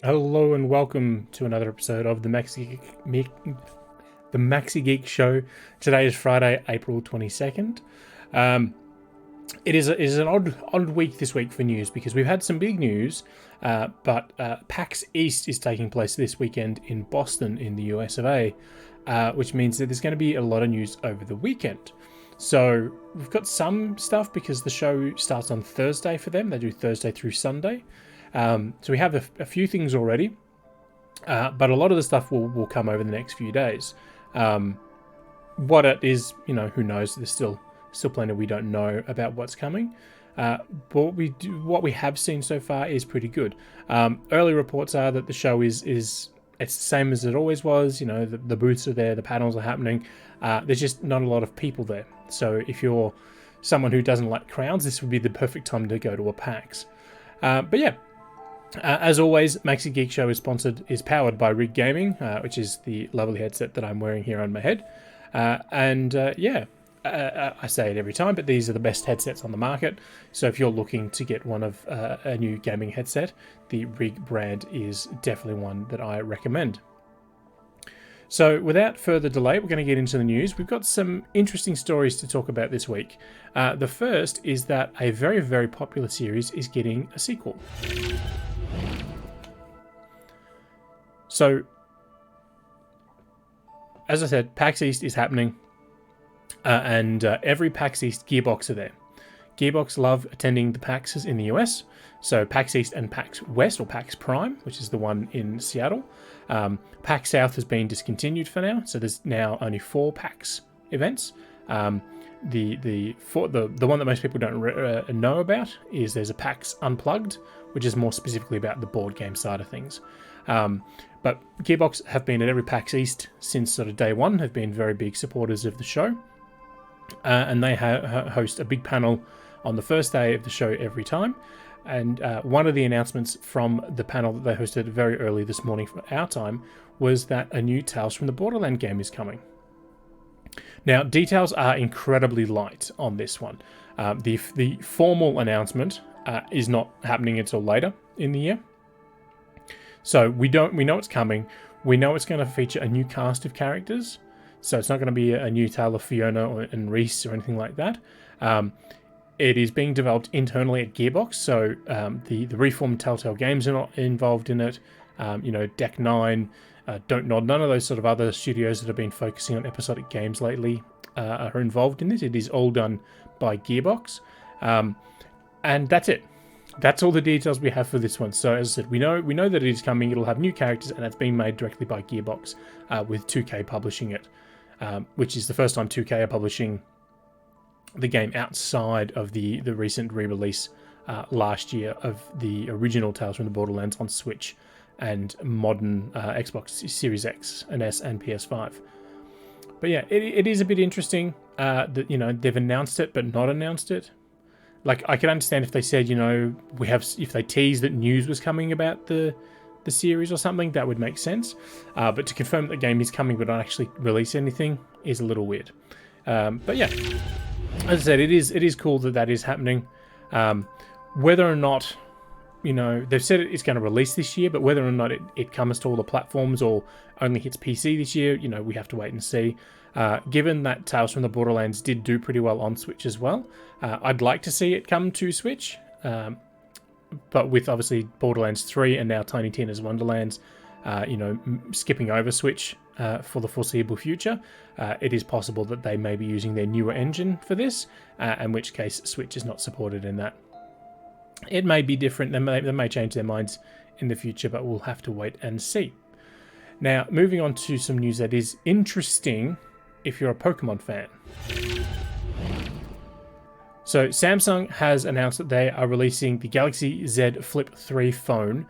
Hello and welcome to another episode of the Maxi-Geek Show. Today is Friday, April 22nd. It is an odd week this week for news because we've had some big news, but PAX East is taking place this weekend in Boston in the US of A, which means that there's going to be a lot of news over the weekend. So we've got some stuff because the show starts on Thursday for them. They do Thursday through Sunday. So we have a few things already, but a lot of the stuff will come over the next few days. What it is, who knows? There's still plenty we don't know about what's coming. But what we have seen so far is pretty good. Early reports are that the show it's the same as it always was. The booths are there, the panels are happening. There's just not a lot of people there. So if you're someone who doesn't like crowds, this would be the perfect time to go to a PAX. But yeah. As always, Maxi-Geek Show is powered by Rig Gaming, which is the lovely headset that I'm wearing here on my head. I say it every time, but these are the best headsets on the market. So if you're looking to get one of a new gaming headset, the Rig brand is definitely one that I recommend. So without further delay, we're going to get into the news. We've got some interesting stories to talk about this week. The first is that a very, very popular series is getting a sequel. So, as I said, PAX East is happening, and every PAX East Gearbox are there. Gearbox love attending the PAXs in the US, so PAX East and PAX West, or PAX Prime, which is the one in Seattle. PAX South has been discontinued for now, so there's now only 4 PAX events. The one that most people don't know about is there's a PAX Unplugged, which is more specifically about the board game side of things. But Gearbox have been at every PAX East since sort of day one, have been very big supporters of the show. And they host a big panel on the first day of the show every time. And one of the announcements from the panel that they hosted very early this morning for our time was that a new Tales from the Borderland game is coming. Now, details are incredibly light on this one. The formal announcement is not happening until later in the year. So we know it's coming. We know it's going to feature a new cast of characters. So it's not going to be a new tale of Fiona and Reese or anything like that. It is being developed internally at Gearbox. So the reformed Telltale Games are not involved in it. Deck 9, Don't Nod, none of those sort of other studios that have been focusing on episodic games lately are involved in this. It is all done by Gearbox. And that's it. That's all the details we have for this one. So as I said, we know that it is coming. It'll have new characters, and it's being made directly by Gearbox with 2K publishing it, which is the first time 2K are publishing the game outside of the recent re-release last year of the original Tales from the Borderlands on Switch and modern Xbox Series X and S and PS5. But yeah, it is a bit interesting that they've announced it but not announced it. Like, I can understand if they said, if they teased that news was coming about the series or something, that would make sense. But to confirm that the game is coming but not actually release anything is a little weird. But yeah, as I said, it is cool that is happening. Whether or not, they've said it's going to release this year, but whether or not it comes to all the platforms or only hits PC this year, we have to wait and see. Given that Tales from the Borderlands did do pretty well on Switch as well, I'd like to see it come to Switch. But with obviously Borderlands 3 and now Tiny Tina's Wonderlands, skipping over Switch for the foreseeable future, it is possible that they may be using their newer engine for this, in which case Switch is not supported in that. It may be different. They may change their minds in the future, but we'll have to wait and see. Now, moving on to some news that is interesting if you're a Pokemon fan. So Samsung has announced that they are releasing the Galaxy Z Flip 3 phone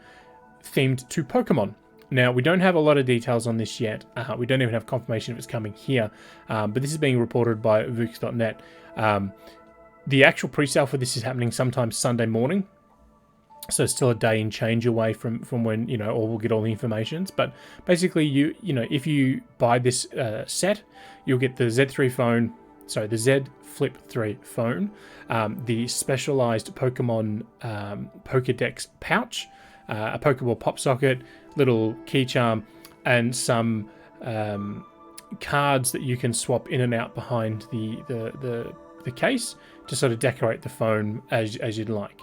themed to Pokemon. Now, we don't have a lot of details on this yet. We don't even have confirmation if it's coming here, but this is being reported by Vux.net. The actual pre-sale for this is happening sometime Sunday morning. So it's still a day and change away from when, or we'll get all the informations. But basically, if you buy this set, you'll get the Z Flip 3 phone, the specialized Pokemon Pokedex pouch, a Pokeball pop socket, little key charm, and some cards that you can swap in and out behind the case to sort of decorate the phone as you'd like.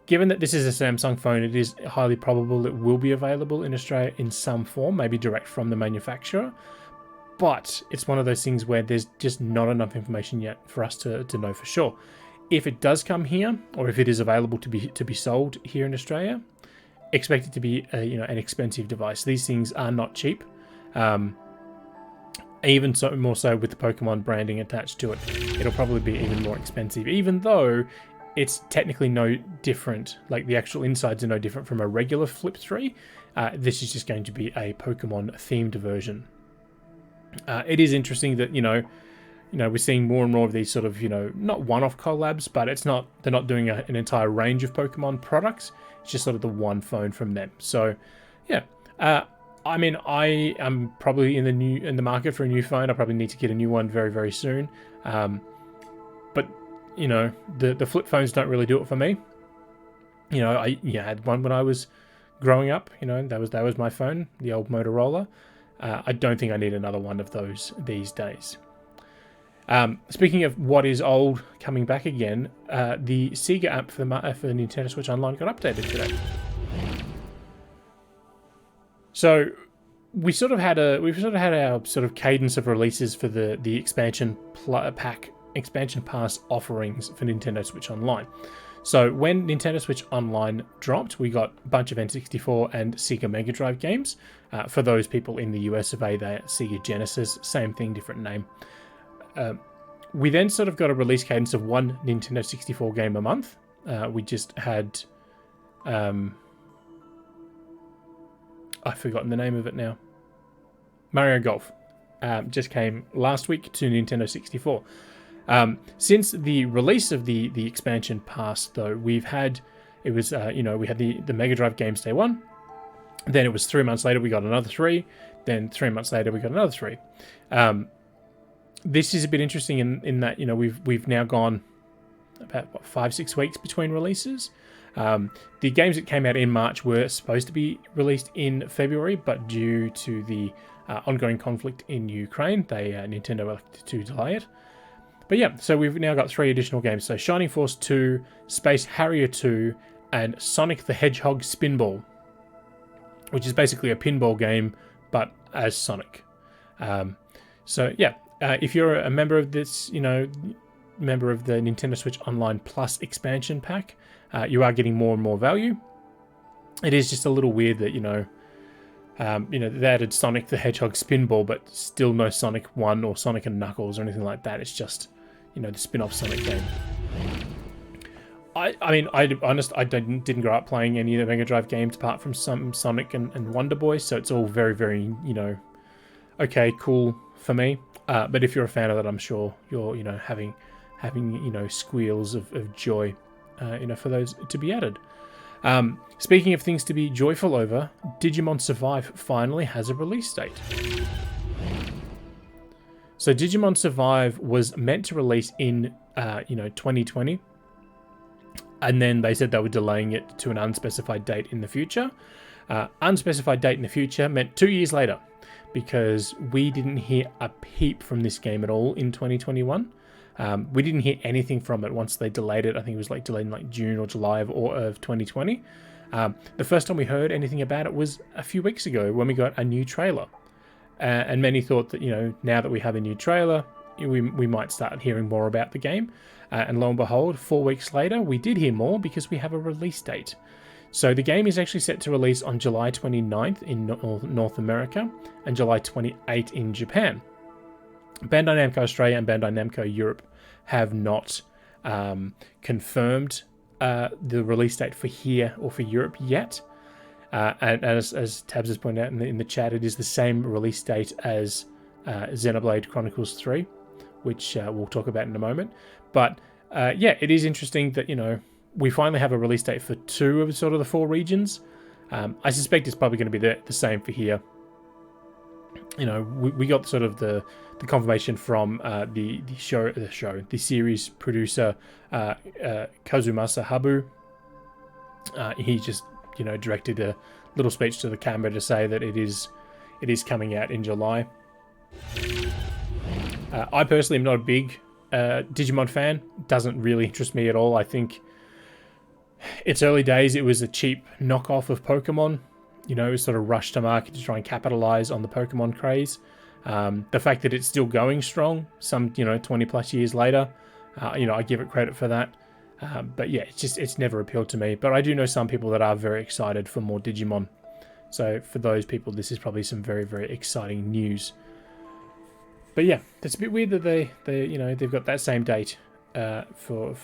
Given that this is a Samsung phone, it is highly probable it will be available in Australia in some form, maybe direct from the manufacturer. But it's one of those things where there's just not enough information yet for us to know for sure. If it does come here, or if it is available to be sold here in Australia, expect it to be an expensive device. These things are not cheap. Even so, more so with the Pokemon branding attached to it, it'll probably be even more expensive. Even though it's technically no different, like the actual insides are no different from a regular Flip 3. This is just going to be a Pokemon themed version. It is interesting that we're seeing more and more of these sort of not one-off collabs, but they're not doing an entire range of Pokemon products. It's just sort of the one phone from them. So yeah, I mean, I am probably in the market for a new phone. I probably need to get a new one very, very soon. But the flip phones don't really do it for me. I had one when I was growing up. That was my phone, the old Motorola. I don't think I need another one of those these days. Speaking of what is old coming back again, the Sega app for Nintendo Switch Online got updated today. So we've sort of had our sort of cadence of releases for the expansion pass offerings for Nintendo Switch Online. So when Nintendo Switch Online dropped, we got a bunch of N64 and Sega Mega Drive games. For those people in the US of A, they're Sega Genesis, same thing, different name. We then sort of got a release cadence of one Nintendo 64 game a month. We just had... I've forgotten the name of it now. Mario Golf. Just came last week to Nintendo 64. Since the release of the expansion pass, though, we had the Mega Drive games day one. Then it was 3 months later we got another 3. Then 3 months later we got another 3. This is a bit interesting in that we've now gone about 5-6 weeks between releases. The games that came out in March were supposed to be released in February, but due to the ongoing conflict in Ukraine, Nintendo elected to delay it. But yeah, so we've now got 3 additional games. So Shining Force 2, Space Harrier 2, and Sonic the Hedgehog Spinball, which is basically a pinball game, but as Sonic. So yeah, if you're a member of this, member of the Nintendo Switch Online Plus expansion pack, you are getting more and more value. It is just a little weird that, they added Sonic the Hedgehog Spinball, but still no Sonic 1 or Sonic and Knuckles or anything like that. It's just, the spin-off Sonic game. I didn't grow up playing any of the Mega Drive games apart from some Sonic and Wonder Boy, so it's all very, very, okay, cool for me. But if you're a fan of that, I'm sure you're, having squeals of joy, for those to be added. Speaking of things to be joyful over, Digimon Survive finally has a release date. So Digimon Survive was meant to release in, 2020. And then they said they were delaying it to an unspecified date in the future. Unspecified date in the future meant 2 years later, because we didn't hear a peep from this game at all in 2021. We didn't hear anything from it once they delayed it. I think it was delayed in June or July of 2020. The first time we heard anything about it was a few weeks ago when we got a new trailer. And many thought that, now that we have a new trailer, we might start hearing more about the game. And lo and behold, 4 weeks later, we did hear more because we have a release date. So the game is actually set to release on July 29th in North America and July 28th in Japan. Bandai Namco Australia and Bandai Namco Europe have not confirmed the release date for here or for Europe yet. And as Tabs has pointed out in the chat, it is the same release date as Xenoblade Chronicles 3, which we'll talk about in a moment. But yeah, it is interesting that, we finally have a release date for 2 of sort of the 4 regions. I suspect it's probably going to be the same for here. We got sort of the confirmation from the series producer Kazumasa Habu, He just, directed a little speech to the camera to say that it is coming out in July. I personally am not a big Digimon fan. Doesn't really interest me at all. I think it's early days. It was a cheap knockoff of Pokemon. It was sort of rushed to market to try and capitalize on the Pokemon craze. The fact that it's still going strong, 20 plus years later, I give it credit for that. But yeah, it's never appealed to me. But I do know some people that are very excited for more Digimon. So for those people, this is probably some very, very exciting news. But yeah, it's a bit weird that they've got that same date for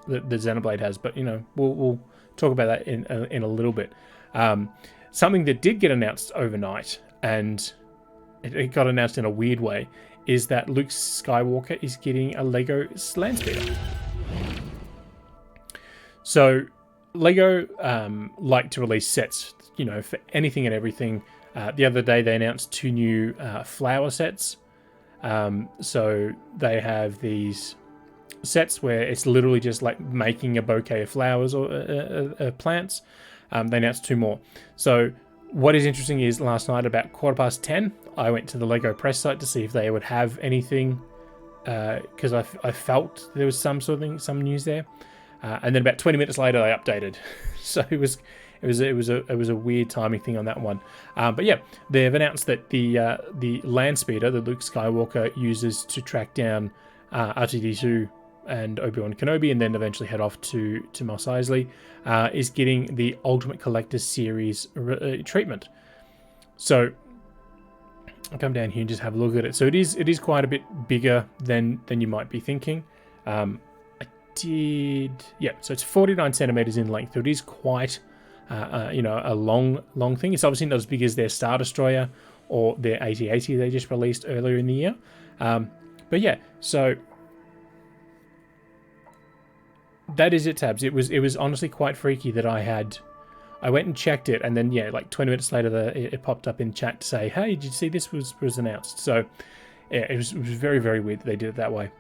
that Xenoblade has. But we'll talk about that in a little bit. Something that did get announced overnight, and it got announced in a weird way, is that Luke Skywalker is getting a Lego Landspeeder. So Lego like to release sets, for anything and everything. The other day they announced 2 new flower sets. So they have these sets where it's literally just like making a bouquet of flowers or plants. They announced 2 more. So what is interesting is last night about 10:15, I went to the Lego press site to see if they would have anything, because I felt there was some news there, and then about 20 minutes later they updated. So it was a weird timing thing on that one. But yeah, they've announced that the Landspeeder that Luke Skywalker uses to track down R2-D2 and Obi-Wan Kenobi, and then eventually head off to Mos Eisley, is getting the Ultimate Collector Series treatment. So I'll come down here and just have a look at it. So it is quite a bit bigger than you might be thinking. So it's 49 centimeters in length. So it is quite a long thing. It's obviously not as big as their Star Destroyer or their AT-AT they just released earlier in the year. But yeah, so that is it, Tabs. It was honestly quite freaky that I went and checked it, and then like 20 minutes later it popped up in chat to say, hey, did you see this was announced? So yeah, it was very, very weird that they did it that way.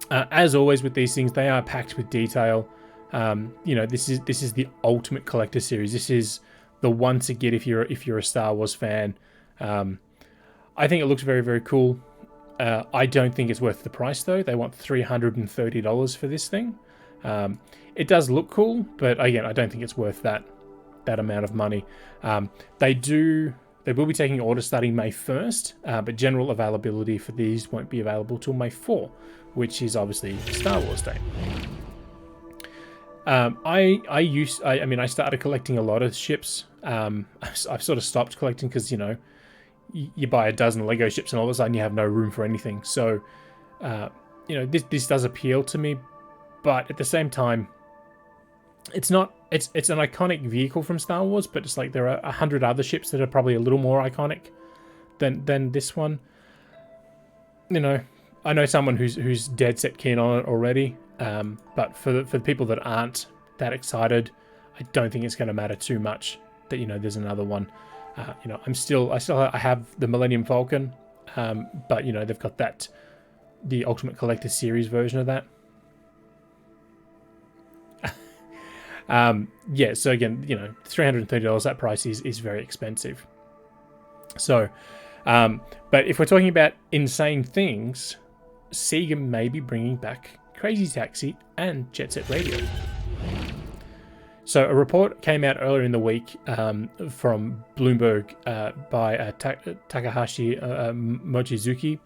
As always with these things, they are packed with detail. This is the Ultimate Collector Series. This is the one to get if you're a Star Wars fan. I think it looks very, very cool. I don't think it's worth the price though. They want $330 for this thing. It does look cool, but again, I don't think it's worth that amount of money. They will be taking orders starting May 1st, but general availability for these won't be available till May 4, which is obviously Star Wars Day. I started collecting a lot of ships. I've sort of stopped collecting because, you buy a dozen Lego ships and all of a sudden you have no room for anything. So, this does appeal to me, but at the same time, it's an iconic vehicle from Star Wars, but it's like there are 100 other ships that are probably a little more iconic than this one. I know someone who's dead set keen on it already, but for the people that aren't that excited, I don't think it's going to matter too much that there's another one. I have the Millennium Falcon, but they've got the Ultimate Collector Series version of that. So again, $330, that price is very expensive. So, but if we're talking about insane things, Sega may be bringing back Crazy Taxi and Jet Set Radio. So a report came out earlier in the week from Bloomberg by Takahashi Mochizuki.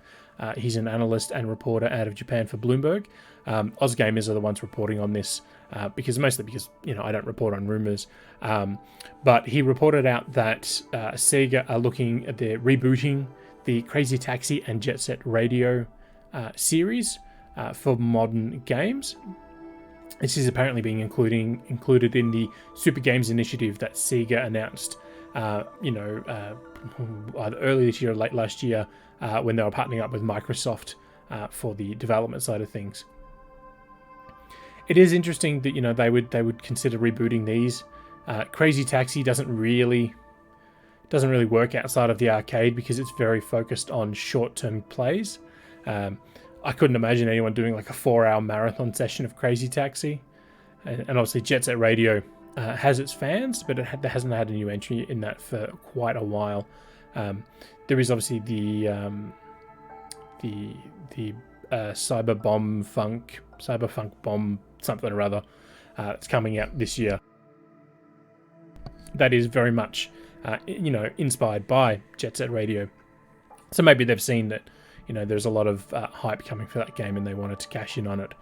He's an analyst and reporter out of Japan for Bloomberg. Ozgamers are the ones reporting on this because I don't report on rumors. But he reported out that Sega are looking at rebooting the Crazy Taxi and Jet Set Radio series for modern games. This is apparently being included in the Super Games initiative that Sega announced, either early this year or late last year, when they were partnering up with Microsoft for the development side of things. It is interesting that they would consider rebooting these. Crazy Taxi doesn't really work outside of the arcade because it's very focused on short-term plays. I couldn't imagine anyone doing like a 4-hour marathon session of Crazy Taxi. and obviously Jet Set Radio has its fans, but it hasn't had a new entry in that for quite a while. There is obviously the Cyberfunk Bomb something or other. It's coming out this year. That is very much, inspired by Jet Set Radio. So maybe they've seen that, there's a lot of hype coming for that game and they wanted to cash in on it.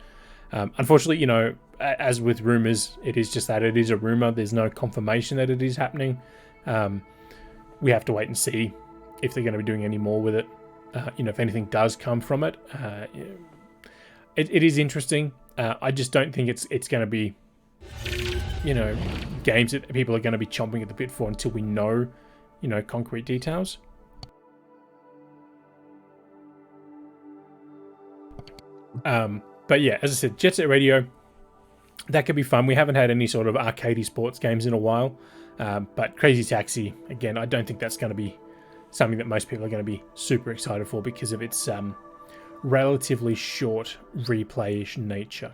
Unfortunately, as with rumors, it is just that it is a rumor. There's no confirmation that it is happening. We have to wait and see if they're going to be doing any more with it. If anything does come from it. It is interesting. I just don't think it's going to be, games that people are going to be chomping at the bit for until we know, concrete details. But yeah, as I said, Jet Set Radio, that could be fun. We haven't had any sort of arcadey sports games in a while. But Crazy Taxi, again, I don't think that's going to be something that most people are going to be super excited for because of its relatively short replay-ish nature.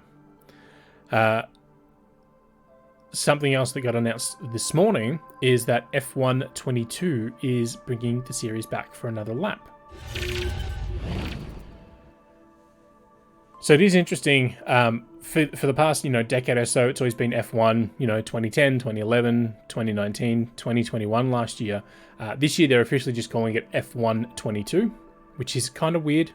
Something else that got announced this morning is that F1 22 is bringing the series back for another lap. So it is interesting. For the past, decade or so, it's always been F1, 2010, 2011, 2019, 2021 last year. This year, they're officially just calling it F1 22, which is kind of weird.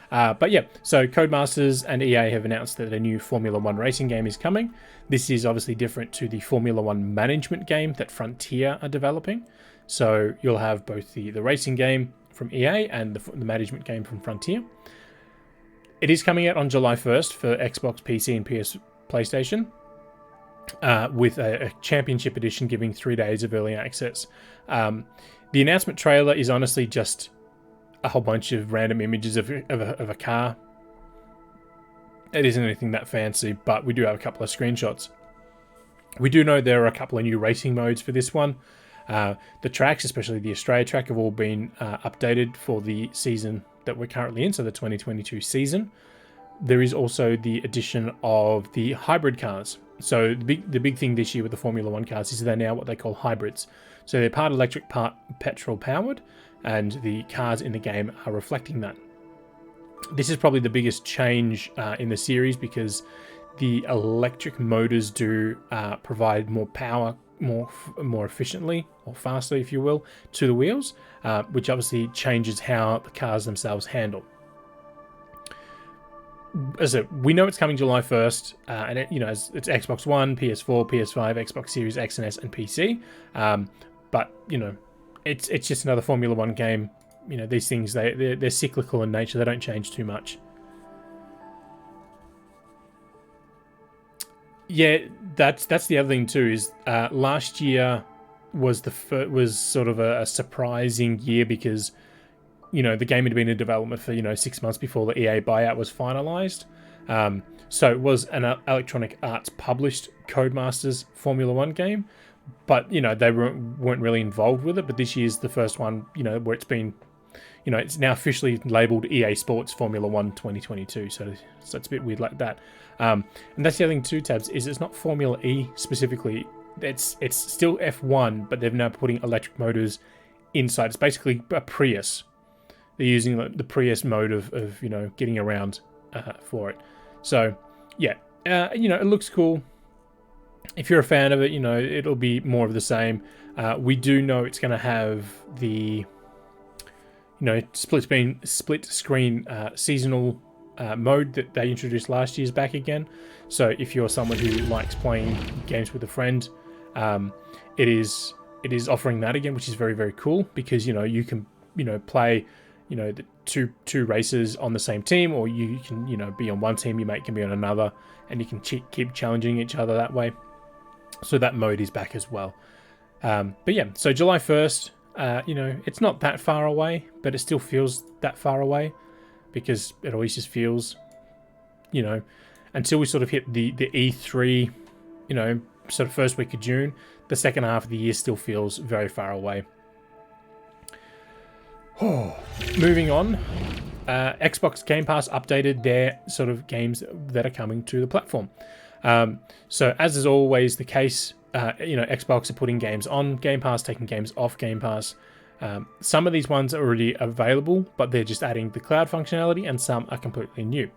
But yeah, so Codemasters and EA have announced that a new Formula 1 racing game is coming. This is obviously different to the Formula 1 management game that Frontier are developing. So you'll have both the racing game from EA and the management game from Frontier. It is coming out on July 1st for Xbox, PC, and PlayStation, with a Championship Edition giving 3 days of early access. The announcement trailer is honestly just a whole bunch of random images of a car. It isn't anything that fancy, but we do have a couple of screenshots. We do know there are a couple of new racing modes for this one. The tracks, especially the Australia track, have all been updated for the season that we're currently in, so the 2022 season. There is also the addition of the hybrid cars. So the big thing this year with the Formula 1 cars is they're now what they call hybrids. So they're part electric, part petrol powered, and the cars in the game are reflecting that. This is probably the biggest change in the series because the electric motors do provide more power more efficiently, or faster if you will, to the wheels, which obviously changes how the cars themselves handle. As we know it's coming July 1st, and it's Xbox One, PS4, PS5, Xbox Series X and S, and PC. But it's just another Formula 1 game. These things they're cyclical in nature. They don't change too much. Yeah, that's the other thing too. Is last year was sort of a surprising year because the game had been in development for 6 months before the EA buyout was finalized. So it was an Electronic Arts published Codemasters Formula 1 game, but they weren't really involved with it. But this year's the first one where it's been it's now officially labeled EA Sports Formula 1 2022. So it's a bit weird like that. And that's the other thing too, Tabs, is it's not Formula E specifically. It's still F1, but they're now putting electric motors inside. It's basically a Prius. They're using the Prius mode of getting around for it. So yeah, it looks cool. If you're a fan of it, it'll be more of the same. We do know it's going to have the split screen seasonal mode that they introduced last year's back again. So if you're someone who likes playing games with a friend, it is offering that again, which is very, very cool because you can play the two races on the same team, or you can be on one team, your mate can be on another, and you can keep challenging each other that way. So that mode is back as well. But yeah, so July 1st, it's not that far away, but it still feels that far away because it always just feels, until we sort of hit the E3, sort of first week of June, the second half of the year still feels very far away. Moving on, Xbox Game Pass updated their sort of games that are coming to the platform. So as is always the case, Xbox are putting games on Game Pass, taking games off Game Pass. Some of these ones are already available, but they're just adding the cloud functionality, and some are completely new.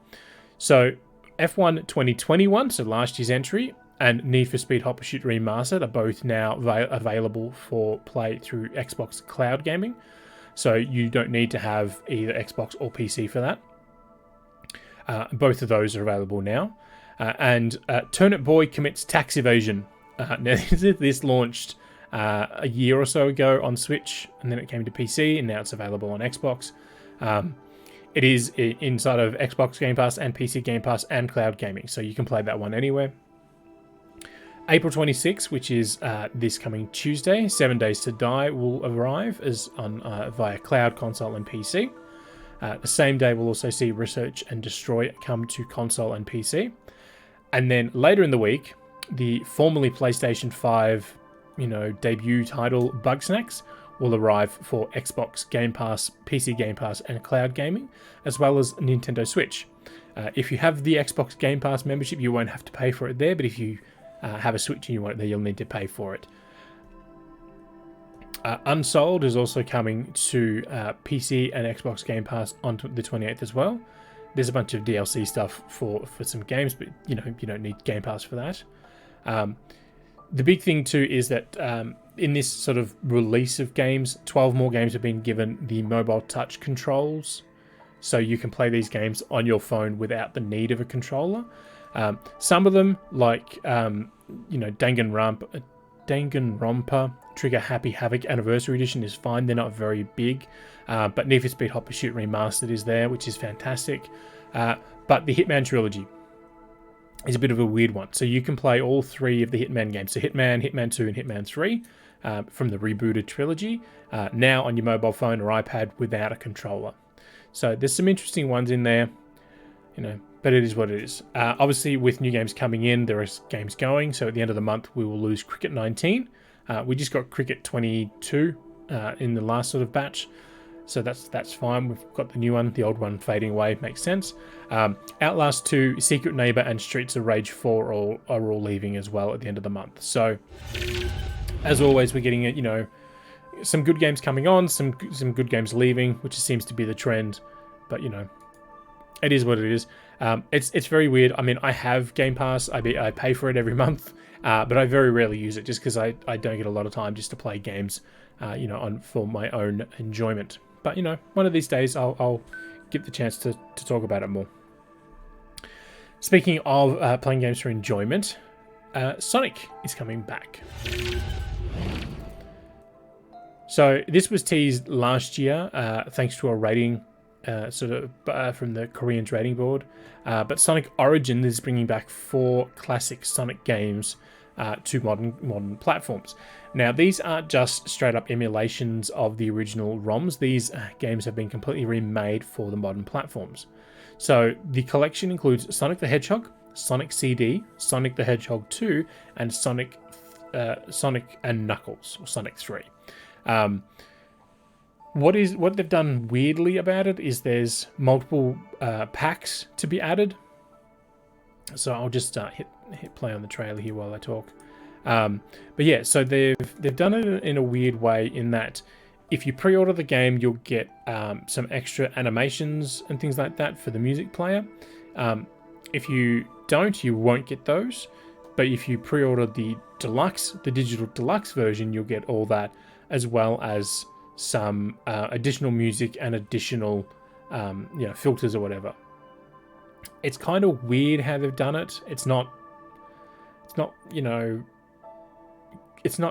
So F1 2021, so last year's entry, and Need for Speed Hot Pursuit Remastered are both now available for play through Xbox Cloud Gaming. So you don't need to have either Xbox or PC for that. Both of those are available now. And Turnip Boy Commits Tax Evasion. Now, this launched a year or so ago on Switch, and then it came to PC, and now it's available on Xbox. It is inside of Xbox Game Pass and PC Game Pass and Cloud Gaming, so you can play that one anywhere. April 26th, which is this coming Tuesday, 7 Days to Die will arrive as on via Cloud, Console, and PC. The same day, we'll also see Research and Destroy come to console and PC. And then later in the week, the formerly PlayStation 5, debut title Bugsnax will arrive for Xbox Game Pass, PC Game Pass, and Cloud Gaming, as well as Nintendo Switch. If you have the Xbox Game Pass membership, you won't have to pay for it there, but if you have a Switch and you want it there, you'll need to pay for it. Unsold is also coming to PC and Xbox Game Pass on the 28th as well. There's a bunch of DLC stuff for some games, but you don't need Game Pass for that. The big thing too is that in this sort of release of games, 12 more games have been given the mobile touch controls, so you can play these games on your phone without the need of a controller. Some of them, like Danganronpa Trigger Happy Havoc Anniversary Edition, is fine. They're not very big, but Need for Speed Hot Pursuit Remastered is there, which is fantastic. But the Hitman trilogy is a bit of a weird one. So you can play all three of the Hitman games, so Hitman, Hitman 2, and Hitman 3 from the rebooted trilogy, now on your mobile phone or iPad without a controller. So there's some interesting ones in there, but it is what it is. Obviously, with new games coming in, there are games going. So at the end of the month, we will lose Cricket 19. We just got Cricket 22 in the last sort of batch. So that's fine. We've got the new one, the old one fading away. Makes sense. Outlast 2, Secret Neighbor, and Streets of Rage 4 are all leaving as well at the end of the month. So, as always, we're getting some good games coming on, some good games leaving, which seems to be the trend. But it is what it is. It's very weird. I mean, I have Game Pass. I pay for it every month, but I very rarely use it just because I don't get a lot of time just to play games, for my own enjoyment. But one of these days I'll get the chance to talk about it more. Speaking of playing games for enjoyment, Sonic is coming back. So this was teased last year, thanks to a rating. From the Korean's rating board. But Sonic Origins is bringing back 4 classic Sonic games to modern platforms. Now, these aren't just straight up emulations of the original ROMs. These games have been completely remade for the modern platforms. So the collection includes Sonic the Hedgehog, Sonic CD, Sonic the Hedgehog 2, and Sonic and Knuckles, or Sonic 3. What they've done weirdly about it is there's multiple packs to be added. So I'll just hit play on the trailer here while I talk. But yeah, so they've done it in a weird way in that if you pre-order the game, you'll get some extra animations and things like that for the music player. If you don't, you won't get those. But if you pre-order the digital deluxe version, you'll get all that, as well as some additional music and additional filters or whatever. It's kind of weird how they've done it. It's not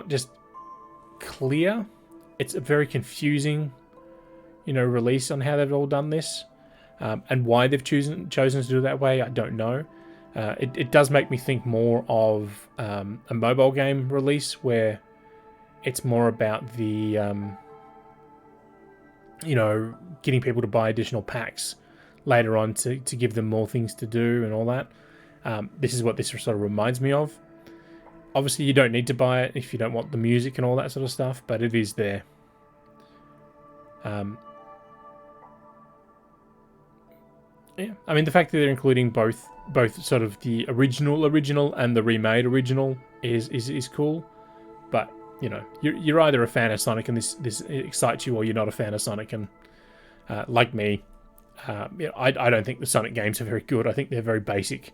just clear. It's a very confusing release on how they've all done this, and why they've chosen to do it that way, I don't know. It does make me think more of a mobile game release where it's more about the getting people to buy additional packs later on to give them more things to do and all that. This is what this sort of reminds me of. Obviously, you don't need to buy it if you don't want the music and all that sort of stuff, but it is there. Yeah, I mean the fact that they're including both sort of the original and the remade original is cool. But you know, you're either a fan of Sonic and this excites you, or you're not a fan of Sonic. And like me, you know, I don't think the Sonic games are very good. I think they're very basic.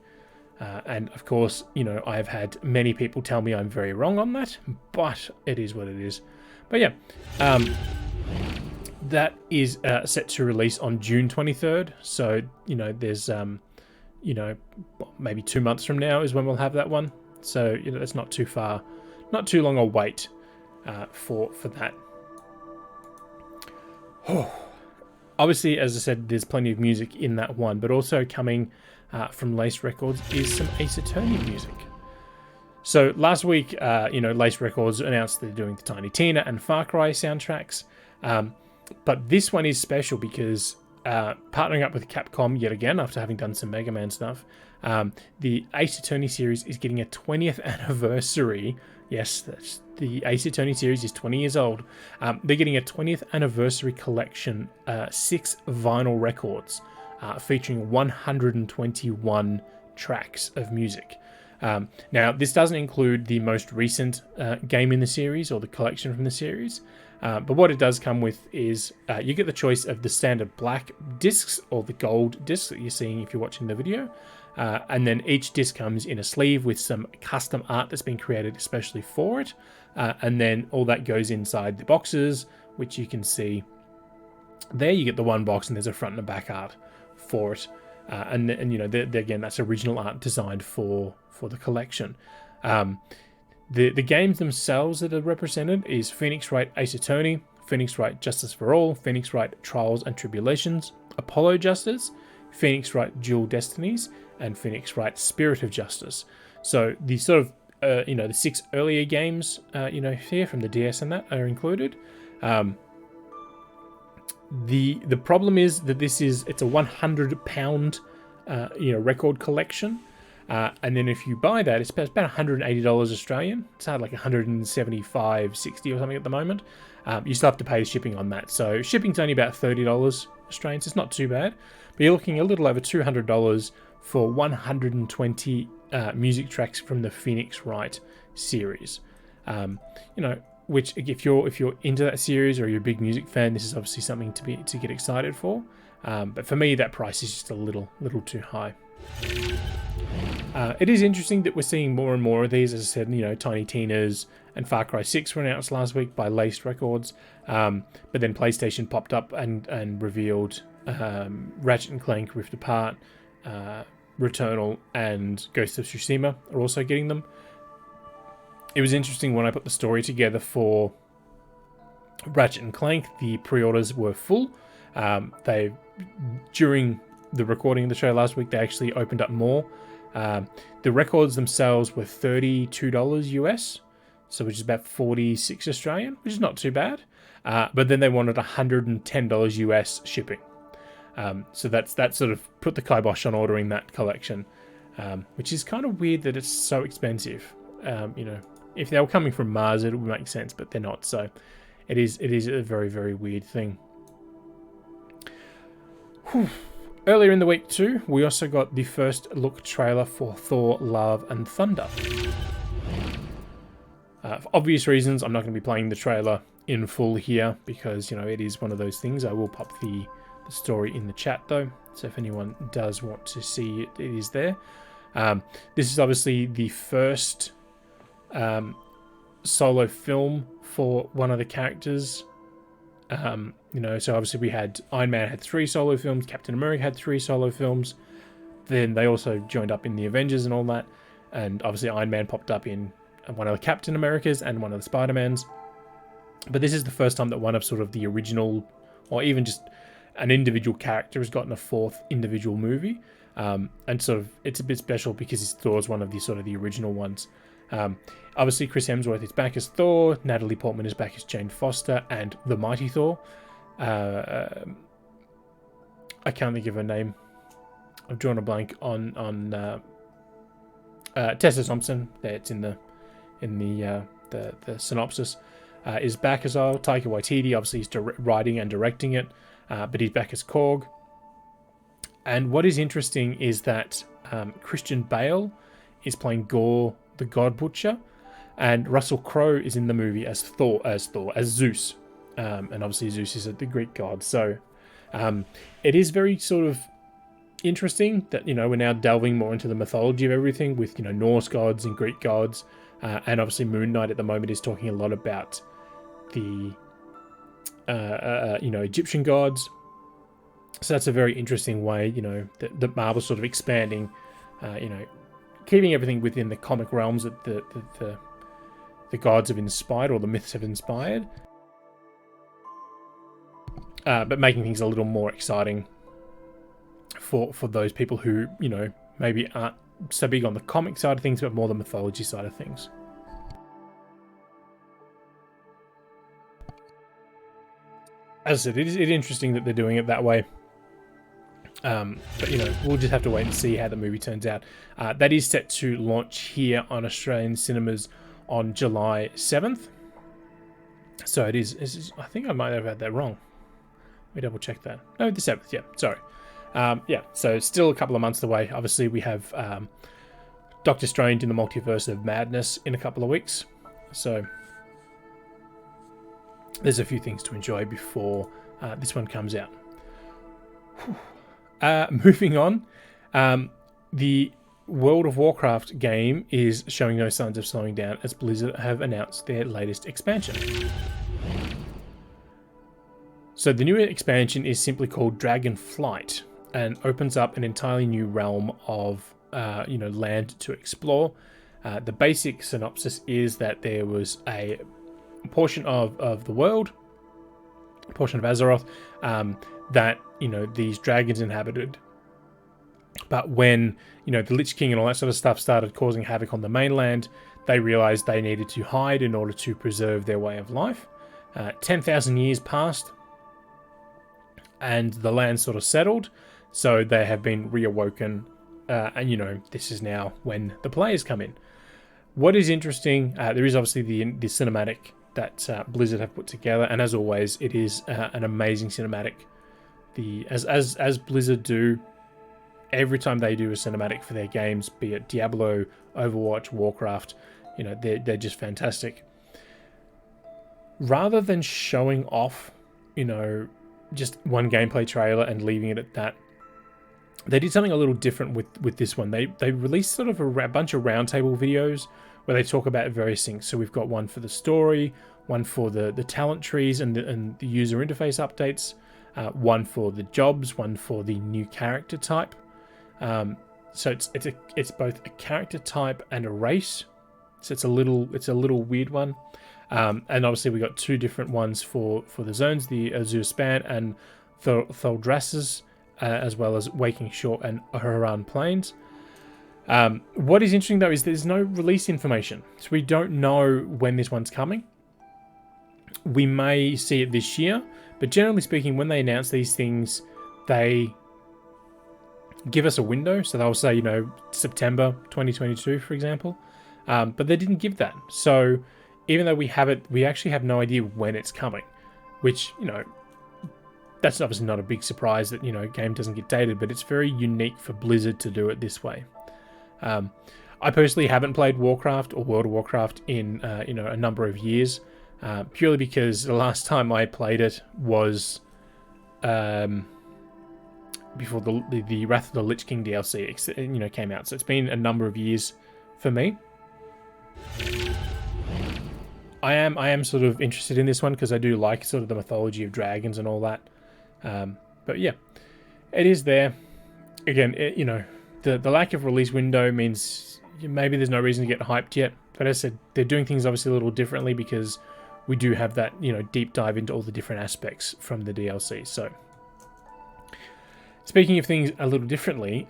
And of course, you know, I've had many people tell me I'm very wrong on that, but it is what it is. But yeah, that is set to release on June 23rd. So, you know, there's, you know, maybe 2 months from now is when we'll have that one. So, you know, that's not too far, not too long a wait for that. Oh. Obviously, as I said, there's plenty of music in that one, but also coming from Lace Records is some Ace Attorney music. So last week, you know, Lace Records announced they're doing the Tiny Tina and Far Cry soundtracks, but this one is special because partnering up with Capcom yet again after having done some Mega Man stuff, the Ace Attorney series is getting a 20th anniversary. Yes, that's the Ace Attorney series is 20 years old. They're getting a 20th anniversary collection, 6 vinyl records featuring 121 tracks of music. Now, this doesn't include the most recent game in the series or the collection from the series, but what it does come with is you get the choice of the standard black discs or the gold discs that you're seeing if you're watching the video. And then each disc comes in a sleeve with some custom art that's been created especially for it. And then all that goes inside the boxes, which you can see there. You get the one box and there's a front and a back art for it. And you know, again, that's original art designed for the collection. The games themselves that are represented is Phoenix Wright Ace Attorney, Phoenix Wright Justice for All, Phoenix Wright Trials and Tribulations, Apollo Justice, Phoenix Wright Dual Destinies, and Phoenix Wright Spirit of Justice. So the sort of, you know, the 6 earlier games, you know, here from the DS and that are included. The problem is that it's a £100, you know, record collection. And then if you buy that, it's about $180 Australian. It's like 175.60 or something at the moment. You still have to pay shipping on that. So shipping's only about $30 Australian, so it's not too bad. But you're looking a little over $200 for 120 music tracks from the Phoenix Wright series. You know, which if you're into that series or you're a big music fan, this is obviously something to get excited for. But for me, that price is just a little too high. It is interesting that we're seeing more and more of these. As I said, you know, Tiny Tina's and Far Cry 6 were announced last week by Laced Records. But then PlayStation popped up and revealed Ratchet & Clank Rift Apart, Returnal, and Ghost of Tsushima are also getting them. It was interesting when I put the story together for Ratchet & Clank, the pre-orders were full. During the recording of the show last week, they actually opened up more. The records themselves were $32 US, so which is about 46 Australian, which is not too bad. But then they wanted $110 US shipping. So that sort of put the kibosh on ordering that collection, which is kind of weird that it's so expensive. You know, if they were coming from Mars, it would make sense, but they're not. So it is a very, very weird thing. Whew. Earlier in the week too, we also got the first look trailer for Thor: Love and Thunder. For obvious reasons, I'm not going to be playing the trailer in full here because, you know, it is one of those things. I will pop the story in the chat though, so if anyone does want to see it, it is there. This is obviously the first solo film for one of the characters. You know, so obviously we had Iron Man had 3 solo films, Captain America had 3 solo films, then they also joined up in the Avengers and all that, and obviously Iron Man popped up in one of the Captain Americas and one of the Spider-Mans. But this is the first time that one of sort of the original, or even just an individual character, has gotten a 4th individual movie. And sort of it's a bit special because Thor's one of the sort of the original ones. Obviously Chris Hemsworth is back as Thor, Natalie Portman is back as Jane Foster and the Mighty Thor. I can't think of her name. I've drawn a blank on Tessa Thompson. It's in the synopsis. Is back as well. Taika Waititi obviously is writing and directing it, but he's back as Korg. And what is interesting is that Christian Bale is playing Gore, the God Butcher, and Russell Crowe is in the movie as Zeus. And obviously Zeus is the Greek god. So it is very sort of interesting that, we're now delving more into the mythology of everything with, Norse gods and Greek gods. And obviously Moon Knight at the moment is talking a lot about the, Egyptian gods. So that's a very interesting way, that Marvel's sort of expanding, keeping everything within the comic realms that the gods have inspired or the myths have inspired. But making things a little more exciting for those people who, maybe aren't so big on the comic side of things, but more the mythology side of things. As I said, it's interesting that they're doing it that way. But, we'll just have to wait and see how the movie turns out. That is set to launch here on Australian cinemas on July 7th. So it is I think I might have had that wrong. Let me double check that. No, the 7th, yeah, sorry. So still a couple of months away. Obviously, we have Doctor Strange in the Multiverse of Madness in a couple of weeks. So there's a few things to enjoy before this one comes out. Moving on, the World of Warcraft game is showing no signs of slowing down as Blizzard have announced their latest expansion. So the new expansion is simply called Dragonflight and opens up an entirely new realm of land to explore. The basic synopsis is that there was a portion of the world, a portion of Azeroth, that these dragons inhabited. But when the Lich King and all that sort of stuff started causing havoc on the mainland, they realized they needed to hide in order to preserve their way of life. 10,000 years passed, and the land sort of settled, so they have been reawoken, and this is now when the players come in. What is interesting, there is obviously the cinematic that Blizzard have put together, and as always, it is an amazing cinematic. As Blizzard do every time they do a cinematic for their games, be it Diablo, Overwatch, Warcraft, they're just fantastic. Rather than showing off, just one gameplay trailer and leaving it at that, they did something a little different with this one. They released sort of a bunch of roundtable videos where they talk about various things. So we've got one for the story, one for the talent trees and the user interface updates, one for the jobs, one for the new character type. So it's both a character type and a race. So it's a little weird one. And obviously we got two different ones for the zones, the Azure Span and Thaldraszus, as well as Waking Shore and Haran Plains. What is interesting though is there's no release information, so we don't know when this one's coming. We may see it this year, but generally speaking, when they announce these things, they give us a window. So they'll say, September 2022, for example. But they didn't give that. So even though we have it, we actually have no idea when it's coming, which, that's obviously not a big surprise that, game doesn't get dated, but it's very unique for Blizzard to do it this way. I personally haven't played Warcraft or World of Warcraft in, a number of years, purely because the last time I played it was before the Wrath of the Lich King DLC, came out. So it's been a number of years for me. I am sort of interested in this one because I do like sort of the mythology of dragons and all that. But yeah, it is there. Again, the lack of release window means maybe there's no reason to get hyped yet. But as I said, they're doing things obviously a little differently because we do have that, deep dive into all the different aspects from the DLC. So, speaking of things a little differently,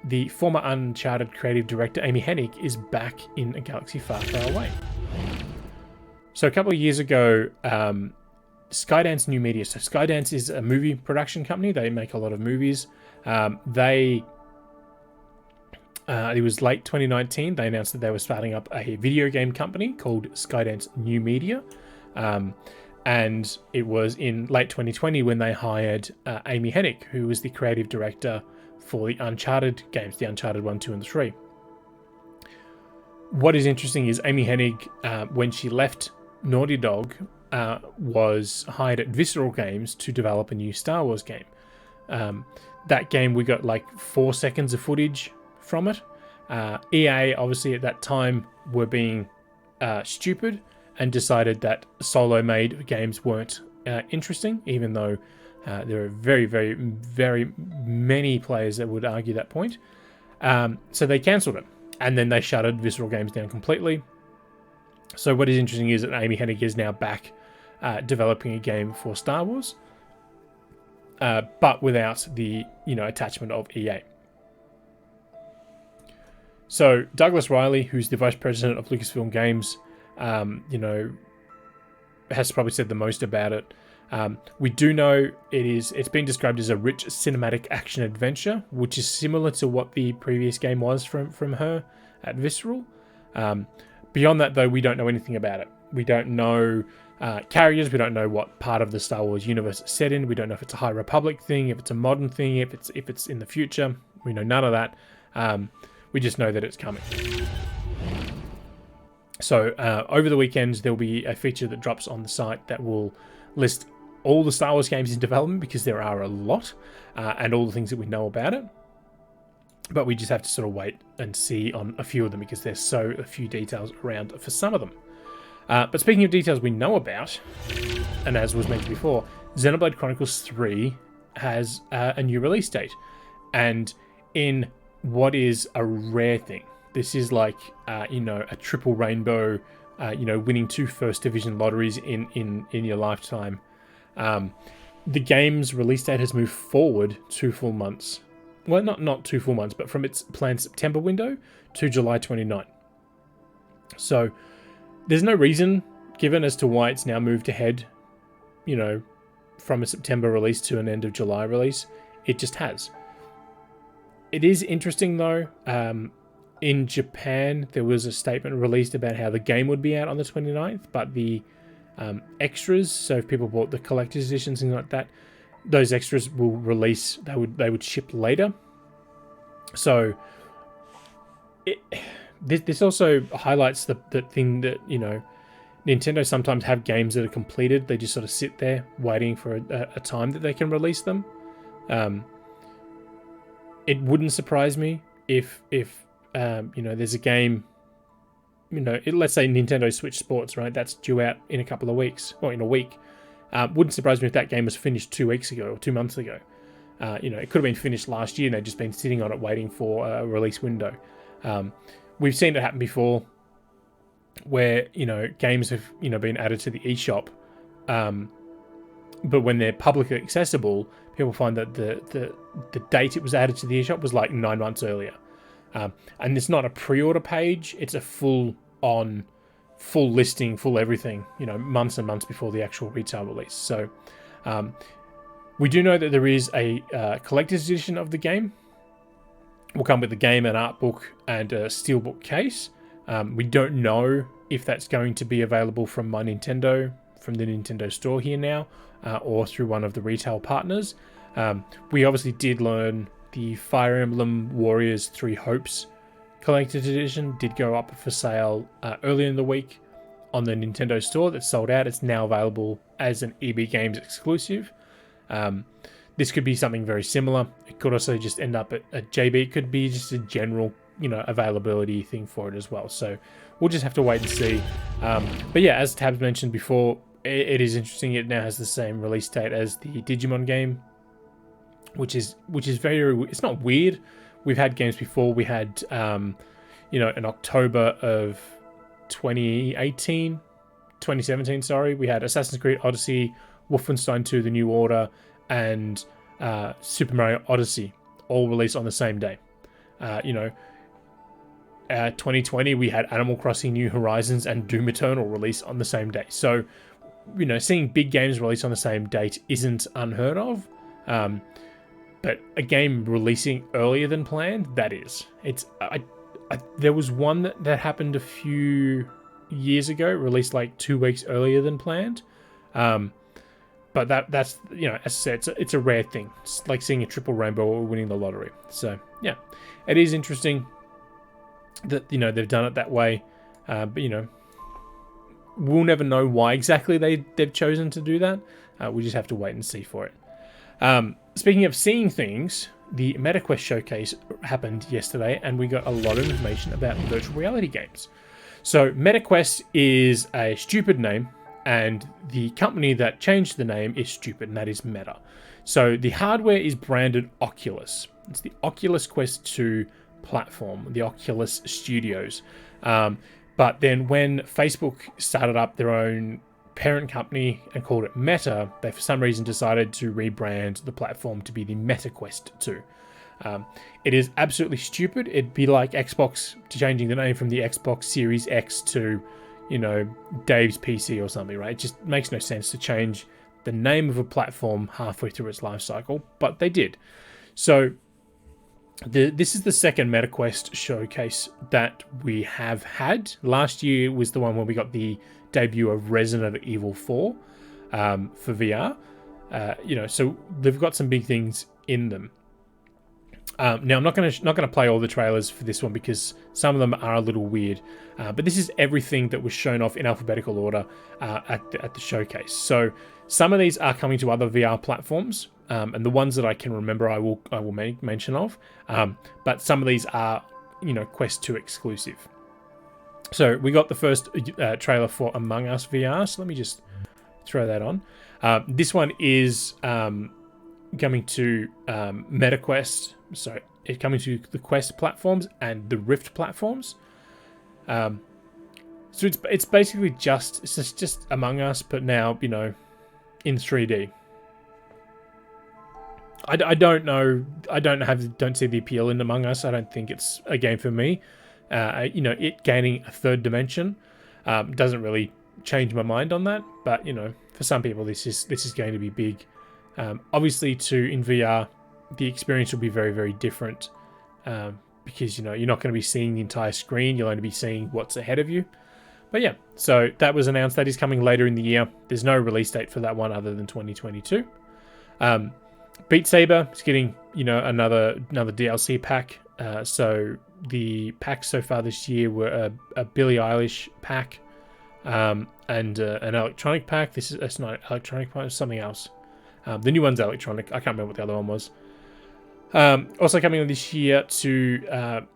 the former Uncharted creative director Amy Hennig is back in a galaxy far, far away. So a couple of years ago, Skydance New Media. So Skydance is a movie production company. They make a lot of movies. It was late 2019. They announced that they were starting up a video game company called Skydance New Media. And it was in late 2020 when they hired Amy Hennig, who was the creative director for the Uncharted games, the Uncharted 1, 2, and 3. What is interesting is Amy Hennig, when she left Naughty Dog, was hired at Visceral Games to develop a new Star Wars game. That game, we got like 4 seconds of footage from it. EA, obviously at that time, were being stupid and decided that solo-made games weren't interesting, even though there are very, very, very many players that would argue that point. So they cancelled it, and then they shuttered Visceral Games down completely. So what is interesting is that Amy Hennig is now back developing a game for Star Wars, but without the attachment of EA. So Douglas Riley, who's the vice president of Lucasfilm Games, has probably said the most about it. We do know it's been described as a rich cinematic action adventure, which is similar to what the previous game was from her at Visceral. Beyond that, though, we don't know anything about it. We don't know characters. We don't know what part of the Star Wars universe it's set in. We don't know if it's a High Republic thing, if it's a modern thing, if it's in the future. We know none of that. We just know that it's coming. So over the weekends, there'll be a feature that drops on the site that will list all the Star Wars games in development, because there are a lot, and all the things that we know about it. But we just have to sort of wait and see on a few of them, because there's so few details around for some of them. But speaking of details we know about, and as was mentioned before, Xenoblade Chronicles 3 has a new release date. And in what is a rare thing, this is like, a triple rainbow, winning 2 First Division lotteries in your lifetime. The game's release date has moved forward 2 full months. Well, not 2 full months, but from its planned September window to July 29. So there's no reason given as to why it's now moved ahead, from a September release to an end of July release. It just has. It is interesting, though. In Japan, there was a statement released about how the game would be out on the 29th, but the extras, so if people bought the collector's editions and things like that, those extras will release, they would ship later. So this also highlights the thing that, Nintendo sometimes have games that are completed. They just sort of sit there waiting for a time that they can release them. It wouldn't surprise me if there's a game, let's say Nintendo Switch Sports, right? That's due out in a couple of weeks, or in a week. Wouldn't surprise me if that game was finished 2 weeks ago or 2 months ago. It could have been finished last year and they've just been sitting on it waiting for a release window. We've seen it happen before where, games have, been added to the eShop. But when they're publicly accessible, people find that the date it was added to the eShop was like 9 months earlier. And it's not a pre-order page, it's a full listing, full everything, months and months before the actual retail release. So we do know that there is a collector's edition of the game. Will come with the game, an art book, and a steelbook case. We don't know if that's going to be available from My Nintendo, from the Nintendo store here now, or through one of the retail partners. We obviously did learn the Fire Emblem Warriors 3 Hopes collector's edition did go up for sale earlier in the week on the Nintendo store. That sold out. It's now available as an EB Games exclusive. This could be something very similar. It could also just end up at JB. It could be just a general, availability thing for it as well. So we'll just have to wait and see. But yeah, as Tabs mentioned before, it is interesting. It now has the same release date as the Digimon game, which is very. It's not weird. We've had games before. We had, in October of 2017, sorry. We had Assassin's Creed Odyssey, Wolfenstein 2: The New Order, and Super Mario Odyssey, all released on the same day. 2020, we had Animal Crossing New Horizons and Doom Eternal released on the same day. So, seeing big games released on the same date isn't unheard of. But a game releasing earlier than planned, that is. There was one that happened a few years ago, released like 2 weeks earlier than planned. But that's as I said, it's a rare thing. It's like seeing a triple rainbow or winning the lottery. So yeah, it is interesting that they've done it that way. But we'll never know why exactly they've chosen to do that. We just have to wait and see for it. Speaking of seeing things, the MetaQuest showcase happened yesterday, and we got a lot of information about virtual reality games. So MetaQuest is a stupid name, and the company that changed the name is stupid, and that is Meta. So the hardware is branded Oculus. It's the Oculus Quest 2 platform, the Oculus Studios. But then when Facebook started up their own parent company and called it Meta, they for some reason decided to rebrand the platform to be the MetaQuest 2. It is absolutely stupid. It'd be like Xbox changing the name from the Xbox Series X to, Dave's PC or something, right? It just makes no sense to change the name of a platform halfway through its life cycle, but they did. So this is the second MetaQuest showcase that we have had. Last year was the one where we got the debut of Resident Evil 4 for VR. So they've got some big things in them. Now I'm not gonna play all the trailers for this one because some of them are a little weird, but this is everything that was shown off in alphabetical order at the showcase. So some of these are coming to other VR platforms, and the ones that I can remember I will make mention of. But some of these are Quest 2 exclusive. So we got the first trailer for Among Us VR. So let me just throw that on. This one is coming to MetaQuest. Sorry, it's coming to the Quest platforms and the Rift platforms. So it's basically just Among Us, but now in 3D. I don't know. I don't see the appeal in Among Us. I don't think it's a game for me. It gaining a third dimension doesn't really change my mind on that. But for some people, this is going to be big. Obviously, in VR, the experience will be very, very different because you're not going to be seeing the entire screen. You'll only be seeing what's ahead of you. But yeah, so that was announced. That is coming later in the year. There's no release date for that one other than 2022. Beat Saber is getting another DLC pack. So the packs so far this year were a Billie Eilish pack and an electronic pack. That's not electronic pack, it's something else. The new one's electronic. I can't remember what the other one was. Also coming on this year to